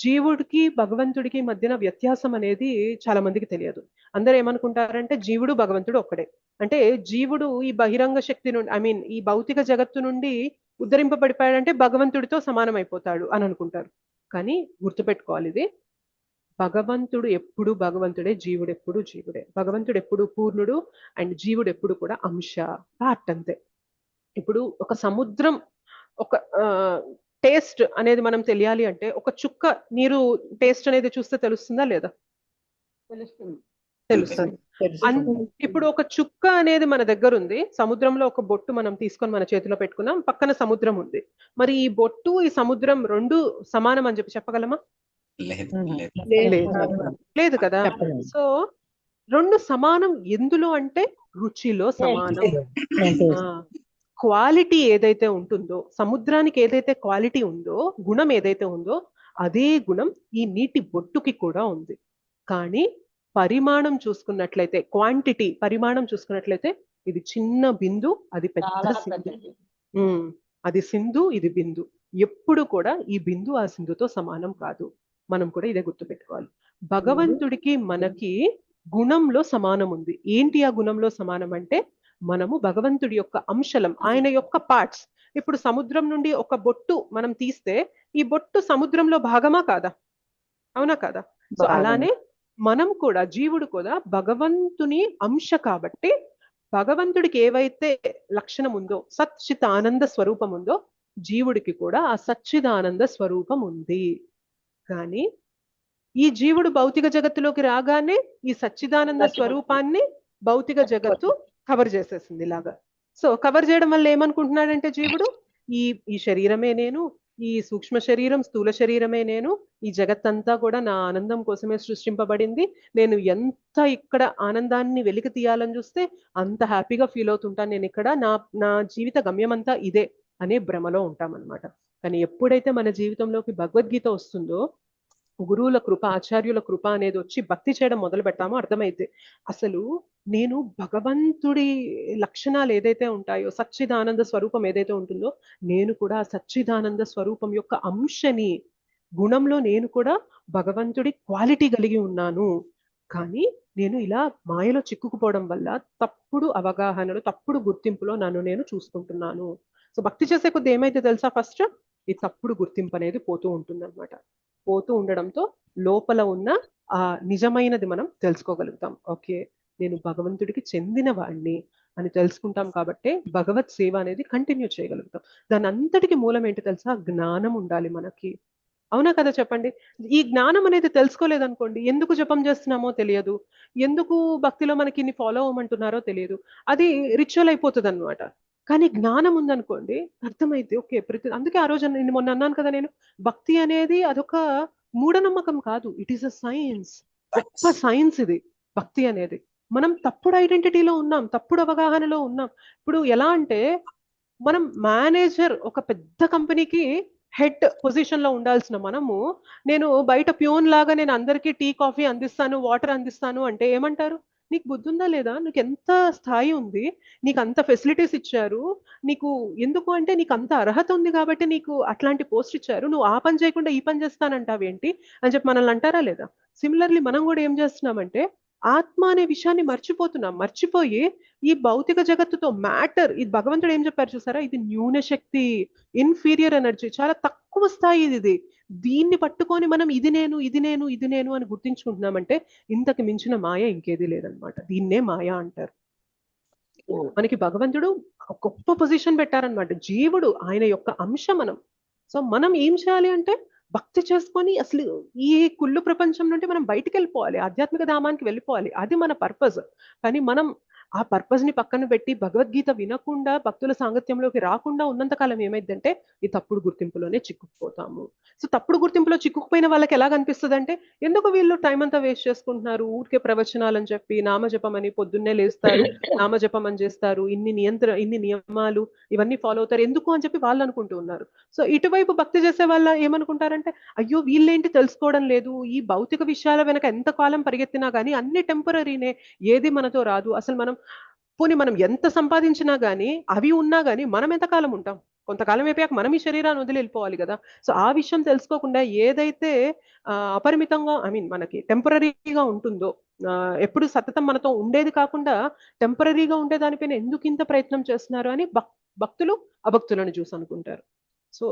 జీవుడికి భగవంతుడికి మధ్యన వ్యత్యాసం అనేది చాలా మందికి తెలియదు. అందరూ ఏమనుకుంటారంటే జీవుడు భగవంతుడు ఒక్కడే, అంటే జీవుడు ఈ బహిరంగ శక్తి నుండి ఈ భౌతిక జగత్తు నుండి ఉద్ధరింపబడిపోయాడంటే భగవంతుడితో సమానం అయిపోతాడు అని అనుకుంటారు. కానీ గుర్తుపెట్టుకోవాలి, ఇది భగవంతుడు ఎప్పుడు భగవంతుడే, జీవుడు ఎప్పుడు జీవుడే. భగవంతుడు ఎప్పుడు పూర్ణుడు అండ్ జీవుడు ఎప్పుడు కూడా అంశ, పార్ట్ అంతే. ఇప్పుడు ఒక సముద్రం టేస్ట్ అనేది మనం తెలియాలి అంటే ఒక చుక్క నీరు టేస్ట్ అనేది చూస్తే తెలుస్తుందా లేదా? తెలుస్తుంది. ఇప్పుడు ఒక చుక్క అనేది మన దగ్గర ఉంది, సముద్రంలో ఒక బొట్టు మనం తీసుకొని మన చేతిలో పెట్టుకున్నాం, పక్కన సముద్రం ఉంది. మరి ఈ బొట్టు ఈ సముద్రం రెండు సమానం అని చెప్పగలమా? లేదు కదా. సో రెండు సమానం ఎందులో అంటే రుచిలో సమానం. క్వాలిటీ ఏదైతే ఉంటుందో, సముద్రానికి ఏదైతే క్వాలిటీ ఉందో, గుణం ఏదైతే ఉందో అదే గుణం ఈ నీటి బొట్టుకి కూడా ఉంది. కానీ పరిమాణం చూసుకున్నట్లయితే, క్వాంటిటీ పరిమాణం చూసుకున్నట్లయితే ఇది చిన్న బిందు, అది పెద్ద సింధు. అది సింధు, ఇది బిందు. ఎప్పుడు కూడా ఈ బిందు ఆ సింధుతో సమానం కాదు. మనం కూడా ఇదే గుర్తుపెట్టుకోవాలి. భగవంతుడికి మనకి గుణంలో సమానం ఉంది. ఏంటి ఆ గుణంలో సమానం అంటే, మనము భగవంతుడి యొక్క అంశలం, ఆయన యొక్క పార్ట్స్. ఇప్పుడు సముద్రం నుండి ఒక బొట్టు మనం తీస్తే ఈ బొట్టు సముద్రంలో భాగమా కాదా? అవునా కాదా? సో అలానే మనం కూడా, జీవుడు కూడా భగవంతుని అంశ కాబట్టి భగవంతుడికి ఏవైతే లక్షణం ఉందో, సచ్చిత్ ఆనంద స్వరూపం ఉందో, జీవుడికి కూడా ఆ సచ్చిదానంద స్వరూపం ఉంది. కానీ ఈ జీవుడు భౌతిక జగత్తులోకి రాగానే ఈ సచ్చిదానంద స్వరూపాన్ని భౌతిక జగత్తు కవర్ చేసేసింది ఇలాగా. సో కవర్ చేయడం వల్ల ఏమనుకుంటున్నాడంటే జీవుడు, ఈ శరీరమే నేను, ఈ సూక్ష్మ శరీరం స్థూల శరీరమే నేను, ఈ జగత్తంతా కూడా నా ఆనందం కోసమే సృష్టింపబడింది, నేను ఎంత ఇక్కడ ఆనందాన్ని వెలికి తీయాలని చూస్తే అంత హ్యాపీగా ఫీల్ అవుతుంటాను నేను ఇక్కడ, నా జీవిత గమ్యం అంతా ఇదే అనే భ్రమలో ఉంటామన్నమాట. కానీ ఎప్పుడైతే మన జీవితంలోకి భగవద్గీత వస్తుందో, గురువుల కృప, ఆచార్యుల కృప అనేది వచ్చి భక్తి చేయడం మొదలు పెడతామో అర్థమైతే అసలు నేను భగవంతుడి లక్షణాలు ఏదైతే ఉంటాయో, సచ్చిదానంద స్వరూపం ఏదైతే ఉంటుందో, నేను కూడా సచ్చిదానంద స్వరూపం యొక్క అంశని, గుణంలో నేను కూడా భగవంతుడి క్వాలిటీ కలిగి ఉన్నాను. కానీ నేను ఇలా మాయలో చిక్కుకుపోవడం వల్ల తప్పుడు అవగాహనలు, తప్పుడు గుర్తింపులో నన్ను నేను చూసుకుంటున్నాను. సో భక్తి చేసే కొద్ది ఏమైతే తెలుసా, ఫస్ట్ ఈ తప్పుడు గుర్తింపు అనేది పోతూ ఉంటుంది అనమాట. పోతూ ఉండడంతో లోపల ఉన్న ఆ నిజమైనది మనం తెలుసుకోగలుగుతాం. ఓకే, నేను భగవంతుడికి చెందిన వాడిని అని తెలుసుకుంటాం కాబట్టి భగవత్ సేవ అనేది కంటిన్యూ చేయగలుగుతాం. దాని అంతటికి మూలం ఏంటి తెలుసా? జ్ఞానం ఉండాలి మనకి. అవునా కదా చెప్పండి. ఈ జ్ఞానం అనేది తెలుసుకోలేదనుకోండి, ఎందుకు జపం చేస్తున్నామో తెలియదు, ఎందుకు భక్తిలో మనకి ఇన్ని ఫాలో అవ్వమంటున్నారో తెలియదు, అది రిచువల్ అయిపోతుంది అనమాట. కానీ జ్ఞానం ఉందనుకోండి, అర్థమైతే ఓకే అందుకే ఆ రోజు నేను మొన్న అన్నాను కదా, నేను భక్తి అనేది అదొక మూఢనమ్మకం కాదు, ఇట్ ఈస్ అ సైన్స్. గొప్ప సైన్స్ ఇది భక్తి అనేది. మనం తప్పుడు ఐడెంటిటీలో ఉన్నాం, తప్పుడు అవగాహనలో ఉన్నాం. ఇప్పుడు ఎలా అంటే, మనం మేనేజర్, ఒక పెద్ద కంపెనీకి హెడ్ పొజిషన్ లో ఉండాల్సిన మనము, నేను బయట ప్యూన్ లాగా నేను అందరికీ టీ కాఫీ అందిస్తాను, వాటర్ అందిస్తాను అంటే ఏమంటారు? నీకు బుద్ధి ఉందా లేదా? నీకు ఎంత స్థాయి ఉంది, నీకు అంత ఫెసిలిటీస్ ఇచ్చారు, నీకు ఎందుకు అంటే నీకు అంత అర్హత ఉంది కాబట్టి నీకు అట్లాంటి పోస్ట్ ఇచ్చారు, నువ్వు ఆ పని చేయకుండా ఈ పని చేస్తానంటావేంటి అని చెప్పి మనల్ని అంటారా లేదా? సిమిలర్లీ మనం కూడా ఏం చేస్తున్నామంటే, ఆత్మ అనే విషయాన్ని మర్చిపోతున్నాం. మర్చిపోయి ఈ భౌతిక జగత్తుతో మ్యాటర్, ఇది భగవంతుడు ఏం చెప్పారు చూసారా, ఇది న్యూన శక్తి, ఇన్ఫీరియర్ ఎనర్జీ, చాలా తక్కువ స్థాయి ఇది. దీన్ని పట్టుకొని మనం ఇది నేను ఇది నేను ఇది నేను అని గుర్తించుకుంటున్నామంటే ఇంతకు మించిన మాయ ఇంకేది లేదనమాట. దీన్నే మాయ అంటారు. మనకి భగవంతుడు గొప్ప పొజిషన్ పెట్టారనమాట. జీవుడు ఆయన యొక్క అంశ మనం. సో మనం ఏం చేయాలి అంటే, భక్తి చేసుకొని అసలు ఈ కుళ్ళు ప్రపంచం నుండి మనం బయటికి వెళ్ళిపోవాలి, ఆధ్యాత్మిక ధామానికి వెళ్ళిపోవాలి. అది మన పర్పస్. కానీ మనం ఆ పర్పస్ ని పక్కన పెట్టి భగవద్గీత వినకుండా, భక్తుల సాంగత్యంలోకి రాకుండా ఉన్నంతకాలం ఏమైందంటే ఈ తప్పుడు గుర్తింపులోనే చిక్కుకుపోతాము. సో తప్పుడు గుర్తింపులో చిక్కుకుపోయిన వాళ్ళకి ఎలా కనిపిస్తుంది అంటే, ఎందుకు వీళ్ళు టైం అంతా వేస్ట్ చేసుకుంటున్నారు, ఊరికే ప్రవచనాలని చెప్పి నామజపం అని పొద్దున్నే లేస్తారు, నామజపం అని చేస్తారు, ఇన్ని నియమాలు ఇవన్నీ ఫాలో అవుతారు ఎందుకు అని చెప్పి వాళ్ళు అనుకుంటూ ఉన్నారు. సో ఇటువైపు భక్తి చేసే వాళ్ళ ఏమనుకుంటారంటే, అయ్యో వీళ్ళేంటి తెలుసుకోవడం లేదు, ఈ భౌతిక విషయాల వెనక ఎంత కాలం పరిగెత్తినా కానీ అన్ని టెంపరీనే, ఏది మనతో రాదు. అసలు మనం పోనీ మనం ఎంత సంపాదించినా గానీ, అవి ఉన్నా గానీ మనం ఎంతకాలం ఉంటాం? కొంతకాలం అయిపోయాక మనం ఈ శరీరాన్ని వదిలి వెళ్ళిపోవాలి కదా. సో ఆ విషయం తెలుసుకోకుండా ఏదైతే అపరిమితంగా మనకి టెంపరీగా ఉంటుందో, ఎప్పుడు సతతం మనతో ఉండేది కాకుండా టెంపరీగా ఉండే దానిపైన ఎందుకు ఇంత ప్రయత్నం చేస్తున్నారు అని భక్తులు అభక్తులను చూసి అనుకుంటారు. సో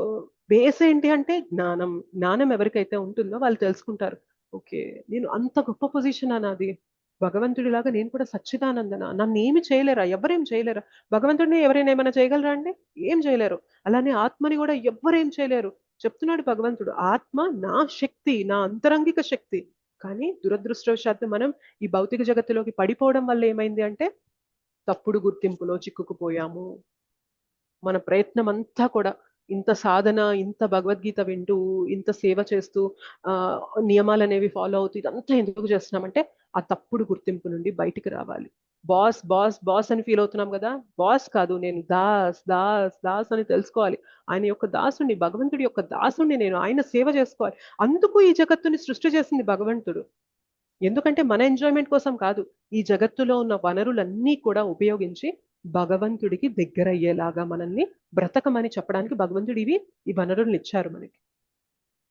బేస్ ఏంటి అంటే జ్ఞానం. జ్ఞానం ఎవరికైతే ఉంటుందో వాళ్ళు తెలుసుకుంటారు, ఓకే నేను అంత గొప్ప పొజిషన్ అన్నది, భగవంతుడిలాగా నేను కూడా సచ్చిదానందన, నన్ను ఏమి చేయలేరా, ఎవరేం చేయలేరా? భగవంతుడిని ఎవరైనా ఏమైనా చేయగలరా అండి? ఏం చేయలేరు. అలానే ఆత్మని కూడా ఎవ్వరేం చేయలేరు. చెప్తున్నాడు భగవంతుడు, ఆత్మ నా శక్తి, నా అంతరంగిక శక్తి. కానీ దురదృష్టవశాత్తు మనం ఈ భౌతిక జగత్తులోకి పడిపోవడం వల్ల ఏమైంది అంటే తప్పుడు గుర్తింపులో చిక్కుకుపోయాము. మన ప్రయత్నం అంతా కూడా ఇంత సాధన, ఇంత భగవద్గీత వింటూ, ఇంత సేవ చేస్తూ, నియమాలు అనేవి ఫాలో అవుతూ ఇదంతా ఎందుకు చేస్తున్నామంటే ఆ తప్పుడు గుర్తింపు నుండి బయటికి రావాలి. బాస్ బాస్ బాస్ అని ఫీల్ అవుతున్నాం కదా, బాస్ కాదు, నేను దాస్ దాస్ దాస్ అని తెలుసుకోవాలి. ఆయన యొక్క దాసుని, భగవంతుడి యొక్క దాసుని నేను, ఆయన సేవ చేసుకోవాలి. అందుకు ఈ జగత్తుని సృష్టి చేసింది భగవంతుడు. ఎందుకంటే మన ఎంజాయ్మెంట్ కోసం కాదు, ఈ జగత్తులో ఉన్న వనరులన్నీ కూడా ఉపయోగించి భగవంతుడికి దగ్గరయ్యేలాగా మనల్ని బ్రతకమని చెప్పడానికి భగవంతుడు ఈ వనరులను ఇచ్చారు మనకి.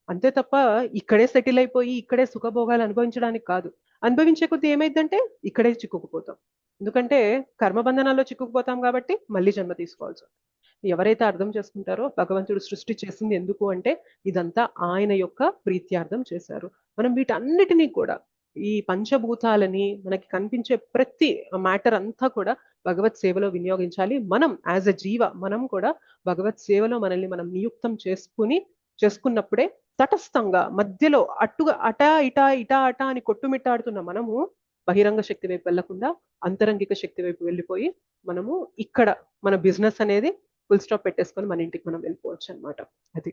అంతే తప్ప ఇక్కడే సెటిల్ అయిపోయి ఇక్కడే సుఖభోగాలు అనుభవించడానికి కాదు. అనుభవించే కొద్దీ ఏమైందంటే ఇక్కడే చిక్కుకుపోతాం. ఎందుకంటే కర్మబంధనాల్లో చిక్కుకుపోతాం కాబట్టి మళ్ళీ జన్మ తీసుకోవాల్సి ఉంటుంది. ఎవరైతే అర్థం చేసుకుంటారో భగవంతుడు సృష్టి చేసింది ఎందుకు అంటే ఇదంతా ఆయన యొక్క ప్రీత్యార్థం చేశారు. మనం వీటన్నిటినీ కూడా, ఈ పంచభూతాలని, మనకి కనిపించే ప్రతి మ్యాటర్ అంతా కూడా భగవత్ సేవలో వినియోగించాలి. మనం యాజ్ ఎ జీవ మనం కూడా భగవత్ సేవలో మనల్ని మనం నియుక్తం చేసుకున్నప్పుడే తటస్థంగా మధ్యలో అటుగా అటా ఇటా ఇటా అటా అని కొట్టుమిట్టాడుతున్న మనము బహిరంగ శక్తి వైపు వెళ్లకుండా అంతరంగిక శక్తి వైపు వెళ్ళిపోయి మనము ఇక్కడ మన బిజినెస్ అనేది ఫుల్ స్టాప్ పెట్టేసుకొని మన ఇంటికి మనం వెళ్ళిపోవచ్చు అనమాట. అది.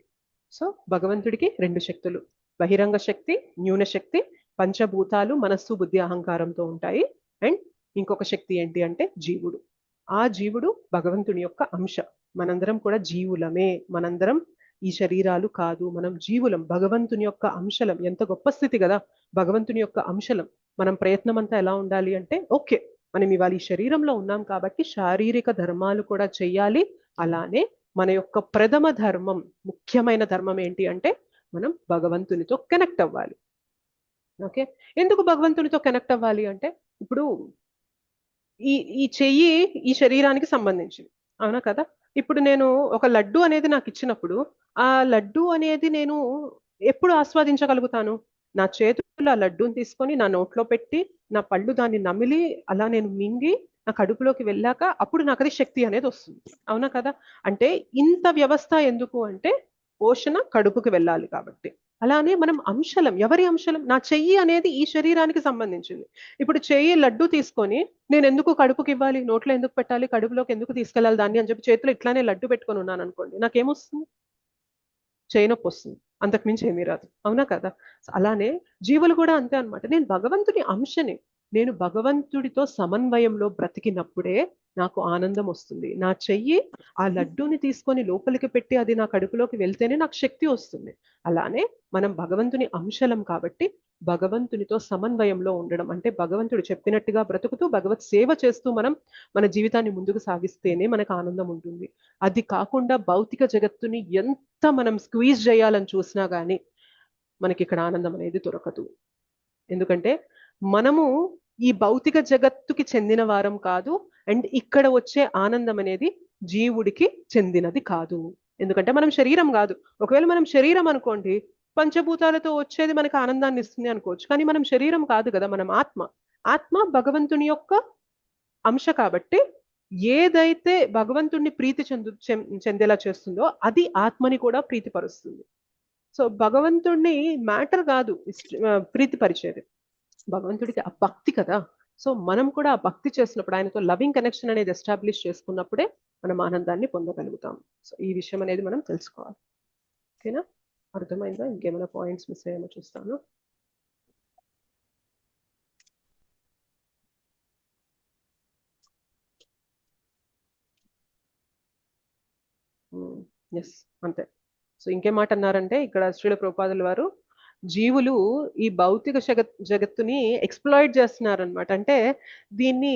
సో భగవంతుడికి రెండు శక్తులు, బహిరంగ శక్తి, న్యూన శక్తి. పంచభూతాలు మనస్సు బుద్ధి అహంకారంతో ఉంటాయి. అండ్ ఇంకొక శక్తి ఏంటి అంటే జీవుడు. ఆ జీవుడు భగవంతుని యొక్క అంశ. మనందరం కూడా జీవులమే, మనందరం ఈ శరీరాలు కాదు, మనం జీవులం, భగవంతుని యొక్క అంశలం. ఎంత గొప్ప స్థితి కదా, భగవంతుని యొక్క అంశలం. మనం ప్రయత్నం అంతా ఎలా ఉండాలి అంటే, ఓకే మనం ఇవాళ ఈ శరీరంలో ఉన్నాం కాబట్టి శారీరక ధర్మాలు కూడా చెయ్యాలి. అలానే మన యొక్క ప్రథమ ధర్మం, ముఖ్యమైన ధర్మం ఏంటి అంటే మనం భగవంతునితో కనెక్ట్ అవ్వాలి. ఓకే, ఎందుకు భగవంతునితో కనెక్ట్ అవ్వాలి అంటే, ఇప్పుడు ఈ చెయ్యి ఈ శరీరానికి సంబంధించింది, అవునా కదా? ఇప్పుడు నేను ఒక లడ్డు అనేది నాకు ఇచ్చినప్పుడు ఆ లడ్డు అనేది నేను ఎప్పుడు ఆస్వాదించగలుగుతాను? నా చేతుల్లో ఆ లడ్డూని తీసుకొని నా నోట్లో పెట్టి నా పళ్ళు దాన్ని నమిలి అలా నేను మింగి నా కడుపులోకి వెళ్ళాక అప్పుడు నాకు అది శక్తి అనేది వస్తుంది, అవునా కదా? అంటే ఇంత వ్యవస్థ ఎందుకు అంటే పోషణ కడుపుకి వెళ్ళాలి కాబట్టి. అలానే మనం అంశలం. ఎవరి అంశలం? నా చెయ్యి అనేది ఈ శరీరానికి సంబంధించింది. ఇప్పుడు చెయ్యి లడ్డు తీసుకొని నేను ఎందుకు కడుపుకి ఇవ్వాలి, నోట్లో ఎందుకు పెట్టాలి, కడుపులోకి ఎందుకు తీసుకెళ్ళాలి దాన్ని అని చెప్పి చేతిలో ఇట్లానే లడ్డు పెట్టుకొని ఉన్నాను అనుకోండి, నాకేమొస్తుంది? చేయి నొప్పి వస్తుంది, అంతకుమించి ఏమీ రాదు, అవునా కదా? అలానే జీవులు కూడా అంతే అనమాట. నేను భగవంతుని అంశని, నేను భగవంతుడితో సమన్వయంలో బ్రతికినప్పుడే నాకు ఆనందం వస్తుంది. నా చెయ్యి ఆ లడ్డూని తీసుకొని లోపలికి పెట్టి అది నా కడుపులోకి వెళ్తేనే నాకు శక్తి వస్తుంది. అలానే మనం భగవంతుని అంశలం కాబట్టి భగవంతునితో సమన్వయంలో ఉండడం అంటే భగవంతుడు చెప్పినట్టుగా బ్రతుకుతూ భగవత్ సేవ చేస్తూ మనం మన జీవితాన్ని ముందుకు సాగిస్తేనే మనకు ఆనందం ఉంటుంది. అది కాకుండా భౌతిక జగత్తుని ఎంత మనం స్క్వీజ్ చేయాలని చూసినా గానీ మనకి ఇక్కడ ఆనందం అనేది దొరకదు. ఎందుకంటే మనము ఈ భౌతిక జగత్తుకి చెందిన వారం కాదు, అండ్ ఇక్కడ వచ్చే ఆనందం అనేది జీవుడికి చెందినది కాదు. ఎందుకంటే మనం శరీరం కాదు. ఒకవేళ మనం శరీరం అనుకోండి, పంచభూతాలతో వచ్చేది మనకు ఆనందాన్ని ఇస్తుంది అనుకోవచ్చు, కానీ మనం శరీరం కాదు కదా, మనం ఆత్మ. ఆత్మ భగవంతుని యొక్క అంశ కాబట్టి ఏదైతే భగవంతుణ్ణి ప్రీతి చెందేలా చేస్తుందో అది ఆత్మని కూడా ప్రీతిపరుస్తుంది. సో భగవంతుణ్ణి మ్యాటర్ కాదు ప్రీతిపరిచేది, భగవంతుడికి ఆ భక్తి కదా. సో మనం కూడా ఆ భక్తి చేసినప్పుడు, ఆయనతో లవింగ్ కనెక్షన్ అనేది ఎస్టాబ్లిష్ చేసుకున్నప్పుడే మనం ఆనందాన్ని పొందగలుగుతాం. సో ఈ విషయం అనేది మనం తెలుసుకోవాలి. ఓకేనా, అర్థమైందా? ఇంకేమైనా పాయింట్స్ మిస్ అయ్యేమో చూస్తాను. ఎస్, అంతే. సో ఇంకేం మాట అన్నారంటే ఇక్కడ శ్రీల ప్రభుపాదుల వారు, జీవులు ఈ భౌతిక జగత్తుని ఎక్స్ప్లాయిట్ చేస్తున్నారు అనమాట. అంటే దీన్ని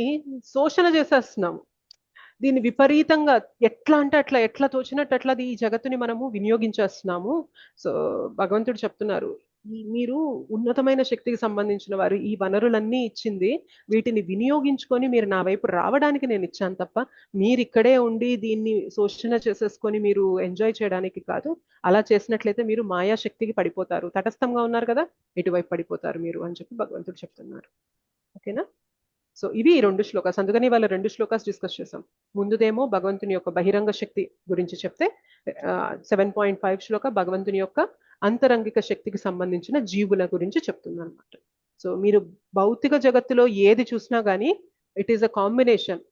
శోషణ చేసేస్తున్నాము, దీన్ని విపరీతంగా ఎట్లా అంటే అట్లా, ఎట్లా తోచినట్టు అట్లా ఈ జగత్తుని మనము వినియోగించేస్తున్నాము. సో భగవంతుడు చెప్తున్నారు, మీరు ఉన్నతమైన శక్తికి సంబంధించిన వారు, ఈ వనరులన్నీ ఇచ్చింది వీటిని వినియోగించుకొని మీరు నా వైపు రావడానికి నేను ఇచ్చాను తప్ప మీరు ఇక్కడే ఉండి దీన్ని శోషణ చేసేసుకొని మీరు ఎంజాయ్ చేయడానికి కాదు. అలా చేసినట్లయితే మీరు మాయాశక్తికి పడిపోతారు, తటస్థంగా ఉన్నారు కదా, ఎటువైపు పడిపోతారు మీరు అని చెప్పి భగవంతుడు చెప్తున్నారు. ఓకేనా? సో ఇవి ఈ 2 శ్లోకాస్. అందుకని వాళ్ళ 2 శ్లోకాస్ డిస్కస్ చేసాం. ముందుదేమో భగవంతుని యొక్క బహిరంగ శక్తి గురించి చెప్తే 7.5 శ్లోక భగవంతుని యొక్క అంతరంగిక శక్తికి సంబంధించిన జీవుల గురించి చెప్తుంది అనమాట. సో మీరు భౌతిక జగత్తులో ఏది చూసినా కానీ ఇట్ ఈస్ అ కాంబినేషన్,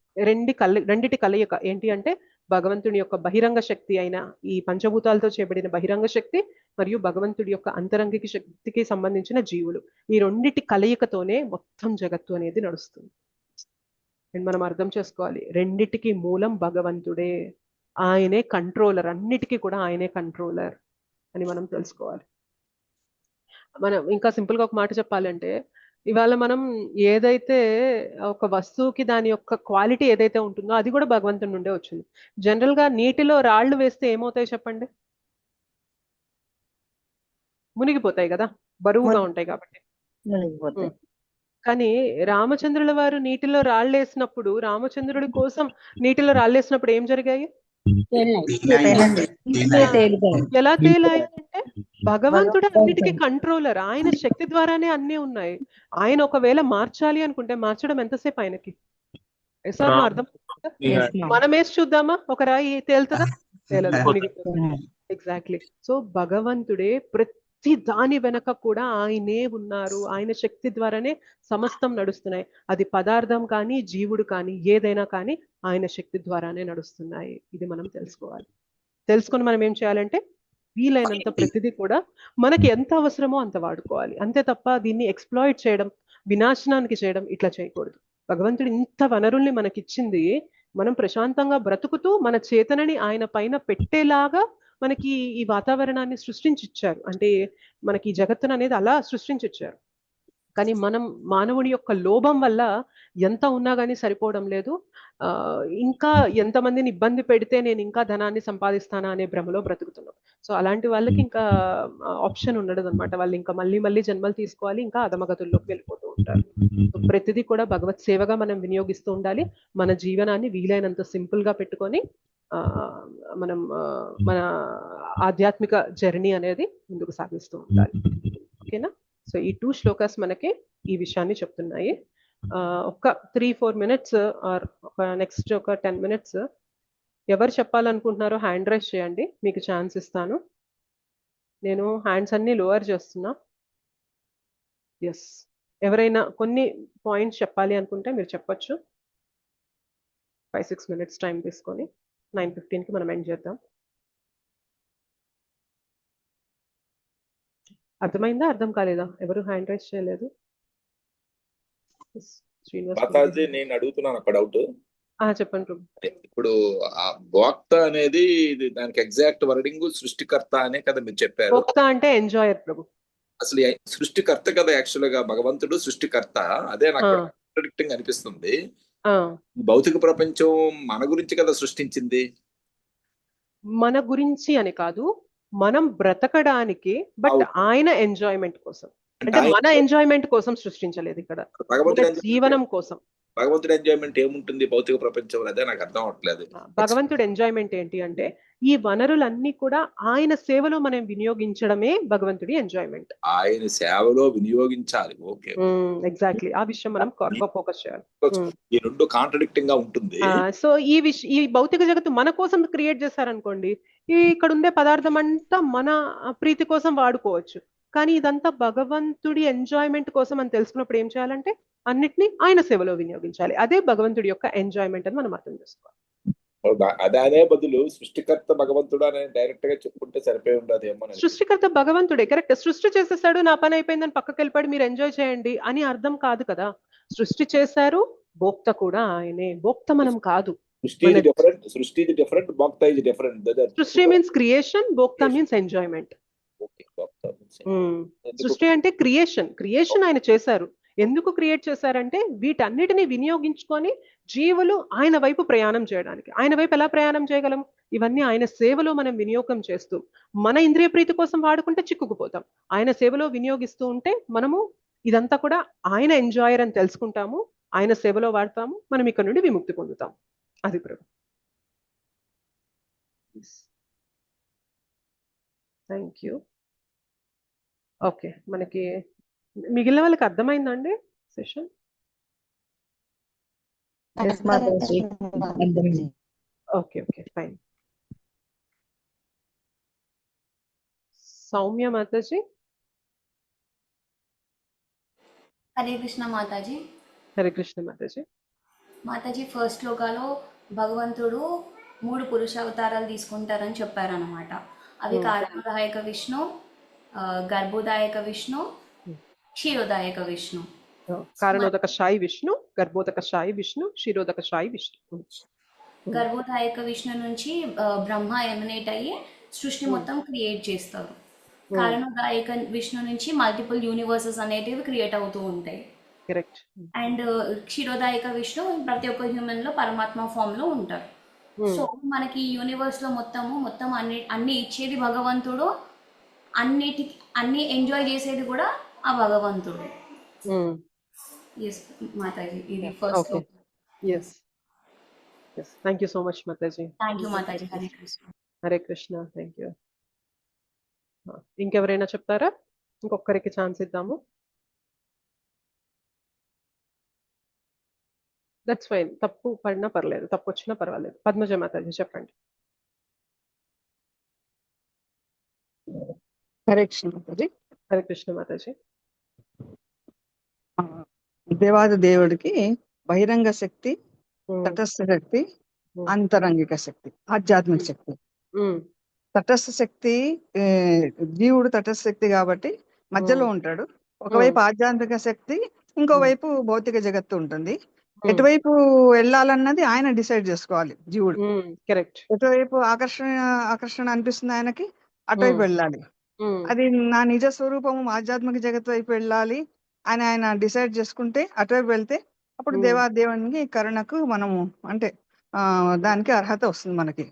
రెండిటి కలయిక. ఏంటి అంటే భగవంతుని యొక్క బహిరంగ శక్తి అయిన ఈ పంచభూతాలతో చేయబడిన బహిరంగ శక్తి మరియు భగవంతుడి యొక్క అంతరంగిక శక్తికి సంబంధించిన జీవులు, ఈ రెండిటి కలయికతోనే మొత్తం జగత్తు అనేది నడుస్తుంది. అండ్ మనం అర్థం చేసుకోవాలి, రెండిటికి మూలం భగవంతుడే, ఆయనే కంట్రోలర్, అన్నిటికీ కూడా ఆయనే కంట్రోలర్ అని మనం తెలుసుకోవాలి. మనం ఇంకా సింపుల్ గా ఒక మాట చెప్పాలంటే, ఇవాళ మనం ఏదైతే ఒక వస్తువుకి దాని యొక్క క్వాలిటీ ఏదైతే ఉంటుందో అది కూడా భగవంతుడి నుండే వచ్చింది. జనరల్ గా నీటిలో రాళ్లు వేస్తే ఏమవుతాయి చెప్పండి? మునిగిపోతాయి కదా, బరువుగా ఉంటాయి కాబట్టి. కానీ రామచంద్రుల వారు నీటిలో రాళ్ళు వేసినప్పుడు, రామచంద్రుడి కోసం నీటిలో రాళ్ళు వేసినప్పుడు ఏం జరిగాయి? ఎలా తేలాయి అంటే భగవంతుడు అన్నిటికీ కంట్రోలర్, ఆయన శక్తి ద్వారానే అన్నీ ఉన్నాయి. ఆయన ఒకవేళ మార్చాలి అనుకుంటే మార్చడం ఎంతసేపు ఆయనకి? అర్థం. మనం వేసి చూద్దామా ఒక రాయి తేలుతుందా? తేలదు. ఎగ్జాక్ట్లీ. సో భగవంతుడే ప్రతి దాని వెనక కూడా ఆయనే ఉన్నారు, ఆయన శక్తి ద్వారానే సమస్తం నడుస్తున్నాయి. అది పదార్థం కానీ జీవుడు కానీ ఏదైనా కానీ ఆయన శక్తి ద్వారానే నడుస్తున్నాయి. ఇది మనం తెలుసుకోవాలి. తెలుసుకొని మనం ఏం చేయాలంటే వీలైనంత ప్రతిదీ కూడా మనకి ఎంత అవసరమో అంత వాడుకోవాలి, అంతే తప్ప దీన్ని ఎక్స్ప్లాయిట్ చేయడం, వినాశనానికి చేయడం ఇట్లా చేయకూడదు. భగవంతుడు ఇంత వనరుల్ని మనకిచ్చింది, మనం ప్రశాంతంగా బ్రతుకుతూ మన చేతనని ఆయన పైన పెట్టేలాగా మనకి ఈ వాతావరణాన్ని సృష్టించిచ్చారు. అంటే మనకి ఈ జగత్తును అనేది అలా సృష్టించిచ్చారు. కానీ మనం మానవుడి యొక్క లోభం వల్ల ఎంత ఉన్నా కానీ సరిపోవడం లేదు. ఇంకా ఎంతమందిని ఇబ్బంది పెడితే నేను ఇంకా ధనాన్ని సంపాదిస్తానా అనే భ్రమలో బ్రతుకుతున్నాం. సో అలాంటి వాళ్ళకి ఇంకా ఆప్షన్ ఉండదు అనమాట. వాళ్ళు ఇంకా మళ్ళీ మళ్ళీ జన్మలు తీసుకోవాలి, ఇంకా అధమగతుల్లోకి వెళ్ళిపోతూ ఉంటారు. ప్రతిదీ కూడా భగవత్ సేవగా మనం వినియోగిస్తూ ఉండాలి. మన జీవనాన్ని వీలైనంత సింపుల్ గా పెట్టుకొని మనం మన ఆధ్యాత్మిక జర్నీ అనేది ముందుకు సాగిస్తూ ఉండాలి. ఓకేనా? సో ఈ 2 శ్లోకాస్ మనకి ఈ విషయాన్ని చెప్తున్నాయి. ఒక 3-4 మినిట్స్ ఆర్ ఒక నెక్స్ట్ ఒక 10 మినిట్స్ ఎవరు చెప్పాలనుకుంటున్నారో హ్యాండ్ రైజ్ చేయండి, మీకు ఛాన్స్ ఇస్తాను. నేను హ్యాండ్స్ అన్ని లోవర్ చేస్తున్నా. ఎస్, ఎవరైనా కొన్ని పాయింట్స్ చెప్పాలి అనుకుంటే మీరు చెప్పొచ్చు. 5-6 మినిట్స్ టైం తీసుకొని 9:15కి మనం ఎండ్ చేద్దాం. అర్థమైందా? అర్థం కాలేదా? ఎవరు హ్యాండ్ రైజ్ చేయలేదు? మాతాజీ, నేను అడుగుతున్నాను ఒక డౌట్. చెప్పండి ప్రభు. ఇప్పుడు ఆ భోక్త అనేది దానికి ఎగ్జాక్ట్ వర్డింగ్ సృష్టికర్త అనే కదా మీరు చెప్పారు. భోక్త అంటే ఎంజాయర్ ప్రభు. అసలు సృష్టికర్త కదా యాక్చువల్ గా, భగవంతుడు సృష్టికర్త. అదే నాకు కాంట్రడిక్టింగ్ అనిపిస్తుంది. భౌతిక ప్రపంచం మన గురించి కదా సృష్టించింది. మన గురించి అని కాదు, మనం బ్రతకడానికి, బట్ ఆయన ఎంజాయ్మెంట్ కోసం. అంటే మన ఎంజాయ్మెంట్ కోసం సృష్టించలేదు ఇక్కడ, జీవనం కోసం. భగవంతుడి ఎంజాయ్మెంట్ ఏముంటుంది భౌతిక ప్రపంచంలో? అదే నాకు అర్థం అవట్లేదు. భగవంతుడి ఎంజాయ్మెంట్ ఏంటి అంటే ఈ వనరులన్నీ కూడా ఆయన సేవలో మనం వినియోగించడమే భగవంతుడి ఎంజాయ్మెంట్. ఆయన సేవలో వినియోగించాలి. Okay, exactly. ఆ విషయం మనం ఫోకస్ చేయాలి. ఈ రెండు కాంట్రడిక్టింగ్ గా ఉంటుంది. సో ఈ భౌతిక జగత్తు మన కోసం క్రియేట్ చేశారనుకోండి, ఇక్కడ ఉండే పదార్థం అంతా మన ప్రీతి కోసం వాడుకోవచ్చు. కానీ ఇదంతా భగవంతుడి ఎంజాయ్మెంట్ కోసం అని తెలుసుకున్నప్పుడు ఏం చేయాలంటే అన్నిటినీ ఆయన సేవలో వినియోగించాలి. అదే భగవంతుడి యొక్క ఎంజాయ్మెంట్ అని మనం అర్థం చేసుకోవాలి. అదే బదులు సృష్టికర్త భగవంతుడు అని డైరెక్ట్ గా చెప్పుకుంటే సరిపోయి ఉండదేమో. సృష్టికర్త భగవంతుడే, కరెక్ట్. సృష్టి చేసేసాడు, నా పని అయిపోయిందని పక్కకి వెళ్ళిపోయి మీరు ఎంజాయ్ చేయండి అని అర్థం కాదు కదా. సృష్టి చేశారు, భోక్త కూడా ఆయనే. భోక్త మనం కాదు. సృష్టి మీన్స్ క్రియేషన్, భోక్త మీన్స్ ఎంజాయ్మెంట్. సృష్టి అంటే క్రియేషన్ ఆయన చేశారు. ఎందుకు క్రియేట్ చేశారంటే వీటన్నిటిని వినియోగించుకొని జీవులు ఆయన వైపు ప్రయాణం చేయడానికి. ఆయన వైపు ఎలా ప్రయాణం చేయగలం? ఇవన్నీ ఆయన సేవలో మనం వినియోగం చేస్తూ, మన ఇంద్రియ ప్రీతి కోసం వాడుకుంటే చిక్కుకుపోతాం. ఆయన సేవలో వినియోగిస్తూ ఉంటే మనము ఇదంతా కూడా ఆయన ఎంజాయర్ అని తెలుసుకుంటాము, ఆయన సేవలో వాడతాము, మనం ఇక్కడ నుండి విముక్తి పొందుతాం. అది ప్రభు. Thank you. ఓకే, మనకి మిగిలిన వాళ్ళకి అర్థమైందండి session? Yes Mataji. Okay okay fine. Soumya Mataji. Hare Krishna Mataji. Hare Krishna Mataji. Mataji first శ్లోకాలో భగవంతుడు 3 పురుష అవతారాలు తీసుకుంటారని చెప్పారనమాట. అవి కారణదాయక విష్ణు, గర్భోదాయక విష్ణు, క్షీరోదాయక విష్ణు. కారణోదక శాయి విష్ణు, గర్భోదక శాయి విష్ణు, క్షీరోదక శాయి విష్ణు. గర్భోదాయక విష్ణు నుంచి బ్రహ్మ ఎమినేట్ అయ్యి సృష్టి మొత్తం క్రియేట్ చేస్తారు. కారణోదాయక విష్ణు నుంచి మల్టిపుల్ యూనివర్సెస్ అనేటివి క్రియేట్ అవుతూ ఉంటాయి. అండ్ క్షీరోదాయక విష్ణు ప్రతి ఒక్క హ్యూమన్ లో పరమాత్మ ఫామ్ లో ఉంటారు. సో మనకి యూనివర్స్ లో మొత్తం అన్ని ఇచ్చేది భగవంతుడు, అన్ని ఎంజాయ్ చేసేది కూడా ఆ భగవంతుడు. మాతాజీ ఇది first. Thank you so much Mataji. Thank you Mataji. Hare Krishna. Hare Krishna. Thank you. ఇంకెవరైనా చెప్తారా? ఇంకొకరికి ఛాన్స్ ఇద్దాము. That's fine. తప్పు పడినా పర్లేదు, తప్పు వచ్చినా పర్వాలేదు. పద్మజ మాతాజీ చెప్పండి. హరే కృష్ణ మాతాజీ. హరే కృష్ణ మాతాజీ. దేవాది దేవుడికి బహిరంగ శక్తి, తటస్థ శక్తి, అంతరంగిక శక్తి, ఆధ్యాత్మిక శక్తి. తటస్థ శక్తి జీవుడు తటస్థ శక్తి కాబట్టి మధ్యలో ఉంటాడు. ఒకవైపు ఆధ్యాత్మిక శక్తి, ఇంకోవైపు భౌతిక జగత్తు ఉంటుంది. ఎటువైపు వెళ్ళాలన్నది ఆయన డిసైడ్ చేసుకోవాలి జీవుడు. ఎటువైపు ఆకర్షణ అనిపిస్తుంది ఆయనకి, అటువైపు వెళ్ళాలి. అది నా నిజ స్వరూపము ఆధ్యాత్మిక జగత్తు వైపు వెళ్ళాలి అని ఆయన డిసైడ్ చేసుకుంటే అటువైపు వెళ్తే అప్పుడు దేవాదేవునికి కరుణకు మనము అంటే దానికి అర్హత వస్తుంది మనకి.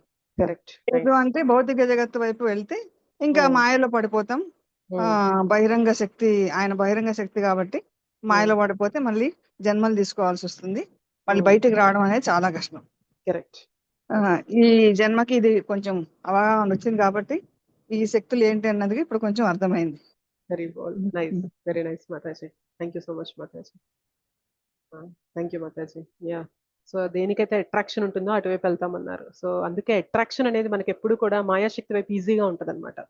లేదు అంటే భౌతిక జగత్తు వైపు వెళ్తే ఇంకా మాయలో పడిపోతాం. బహిరంగ శక్తి, ఆయన బహిరంగ శక్తి కాబట్టి మాయలో పడిపోతే మళ్ళీ జన్మలు తీసుకోవాల్సి వస్తుంది. మళ్ళీ బయటికి రావడం అనేది చాలా కష్టం. ఈ జన్మకి ఇది కొంచెం అవగాహన వచ్చింది కాబట్టి ఈ శక్తులు ఏంటి అన్నది ఇప్పుడు కొంచెం అర్థమైంది. Very nice Mataji. Thank you so much Mataji. Thank you Mataji. Yeah, so దేనికైతే అట్రాక్షన్ ఉంటుందో అటువైపు వెళ్తామన్నారు. సో అందుకే అట్రాక్షన్ అనేది మనకి ఎప్పుడు కూడా మాయాశక్తి వైపు ఈజీగా ఉంటుంది అనమాట.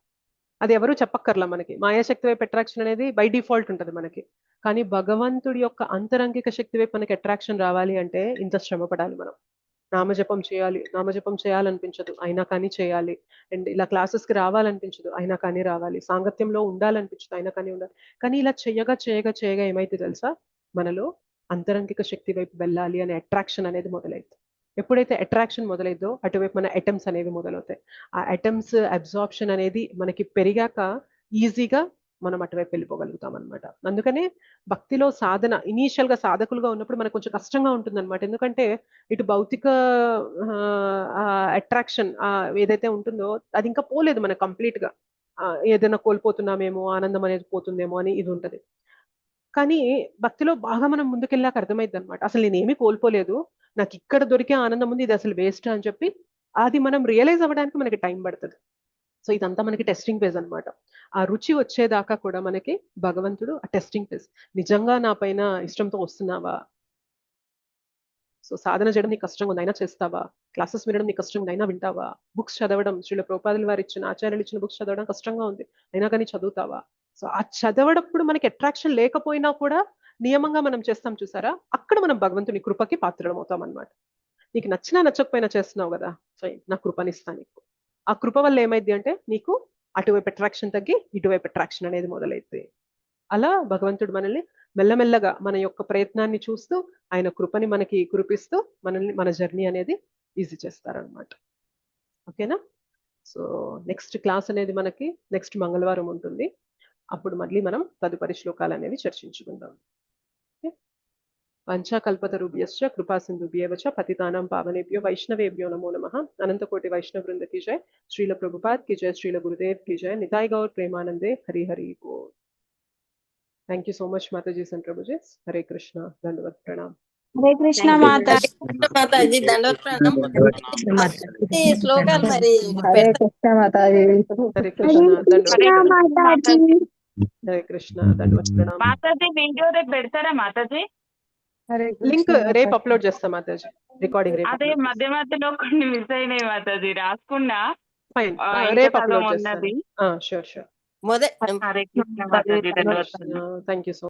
అది ఎవరు చెప్పక్కర్లా మనకి. మాయాశక్తి వైపు అట్రాక్షన్ అనేది బై డిఫాల్ట్ ఉంటుంది మనకి. కానీ భగవంతుడి యొక్క అంతరంగిక శక్తి వైపు మనకి అట్రాక్షన్ రావాలి అంటే ఇంత శ్రమ పడాలి మనం. నామజపం చేయాలి, నామజపం చేయాలనిపించదు అయినా కానీ చేయాలి. అండ్ ఇలా క్లాసెస్కి రావాలనిపించదు అయినా కానీ రావాలి. సాంగత్యంలో ఉండాలనిపించదు అయినా కానీ ఉండాలి. కానీ ఇలా చేయగా చేయగా చేయగా ఏమైతే తెలుసా, మనలో అంతరంగిక శక్తి వైపు వెళ్ళాలి అనే అట్రాక్షన్ అనేది మొదలైంది. ఎప్పుడైతే అట్రాక్షన్ మొదలైందో అటువైపు మన అటమ్స్ అనేవి మొదలవుతాయి. ఆ అటమ్స్ అబ్జార్ప్షన్ అనేది మనకి పెరిగాక ఈజీగా మనం అటువైపు వెళ్ళిపోగలుగుతాం అనమాట. అందుకనే భక్తిలో సాధన ఇనీషియల్ గా సాధకులుగా ఉన్నప్పుడు మనకు కొంచెం కష్టంగా ఉంటుంది అనమాట. ఎందుకంటే ఇటు భౌతిక అట్రాక్షన్ ఏదైతే ఉంటుందో అది ఇంకా పోలేదు మనకు కంప్లీట్ గా. ఏదైనా కోల్పోతున్నామేమో, ఆనందం అనేది పోతుందేమో అని ఇది ఉంటది. కానీ భక్తిలో బాగా మనం ముందుకెళ్ళాక అర్థమైంది అనమాట, అసలు నేనేమీ కోల్పోలేదు, నాకు ఇక్కడ దొరికే ఆనందం ఉంది, ఇది అసలు వేస్ట్ అని చెప్పి అది మనం రియలైజ్ అవ్వడానికి మనకి టైం పడుతుంది. సో ఇదంతా మనకి టెస్టింగ్ ఫేజ్ అనమాట. ఆ రుచి వచ్చేదాకా కూడా మనకి భగవంతుడు ఆ టెస్టింగ్ ఫేజ్. నిజంగా నా పైన ఇష్టంతో వస్తున్నావా? సో సాధన చేయడం నీకు కష్టంగా ఉంది అయినా చేస్తావా? క్లాసెస్ వినడం నీకు కష్టంగా ఉంది అయినా వింటావా? బుక్స్ చదవడం, శ్రీల ప్రభుపాదుల వారు ఇచ్చిన ఆచార్యులు ఇచ్చిన బుక్స్ చదవడం కష్టంగా ఉంది అయినా కానీ చదువుతావా? సో ఆ చదవడప్పుడు మనకి అట్రాక్షన్ లేకపోయినా కూడా నియమంగా మనం చేస్తాం చూసారా, అక్కడ మనం భగవంతుని కృపకి పాత్రలం అవుతాం అనమాట. నీకు నచ్చినా నచ్చకపోయినా చేస్తున్నావు కదా, ఫైన్, నా కృపనిస్తా నీకు. ఆ కృప వల్ల ఏమైంది అంటే నీకు అటువైపు అట్రాక్షన్ తగ్గి ఇటువైపు అట్రాక్షన్ అనేది మొదలైంది. అలా భగవంతుడు మనల్ని మెల్లమెల్లగా మన యొక్క ప్రయత్నాన్ని చూస్తూ ఆయన కృపని మనకి కురిపిస్తూ మనల్ని మన జర్నీ అనేది ఈజీ చేస్తారనమాట. ఓకేనా? సో నెక్స్ట్ క్లాస్ అనేది మనకి నెక్స్ట్ మంగళవారం ఉంటుంది. అప్పుడు మళ్ళీ మనం తదుపరి శ్లోకాలు అనేవి చర్చించుకుందాం. పంచాకల్పతరుభ్యశ్చ కృపా సింధుభ్యేవ చ పతితానాం పావనేభ్యో వైష్ణవేభ్యో నమో నమః. అనంతకోటి వైష్ణవ వృంద की जय, श्रील प्रभुपाद की जय, श्रील गुरुदेव की जय, निताय गौर प्रेमानंदे, हरि हरि बोल. थैंक यू सो मच माताजी एंड प्रभुजी. हरे कृष्णा, दंडवत प्रणाम. हरे कृष्णा माताजी. మాతాజీ దండవత్ ప్రణామం. శ్లోకాలు మరి హరే కృష్ణ మాతాజీ. हरे कृष्णा, दंडवत माताजी. हरे कृष्णा, दंडवत प्रणाम. మాతాజీ వీడియో రేపు పెడతారా మాతాజీ? లింక్ రేపు అప్లోడ్ చేస్తాం మాతాజీ, రికార్డింగ్ రేపు అదే మధ్య మధ్యలో కొన్ని మిస్ అయినాయి మాతాజీ, రాసుకున్నా. ఫైన్, ఇంకా రేపు సగం అప్లోడ్ ఉన్నది. చేస్తాను. షూర్. మొదటి హరే కృష్ణ మాతాజీ, ధన్యవాదాలు. Thank you so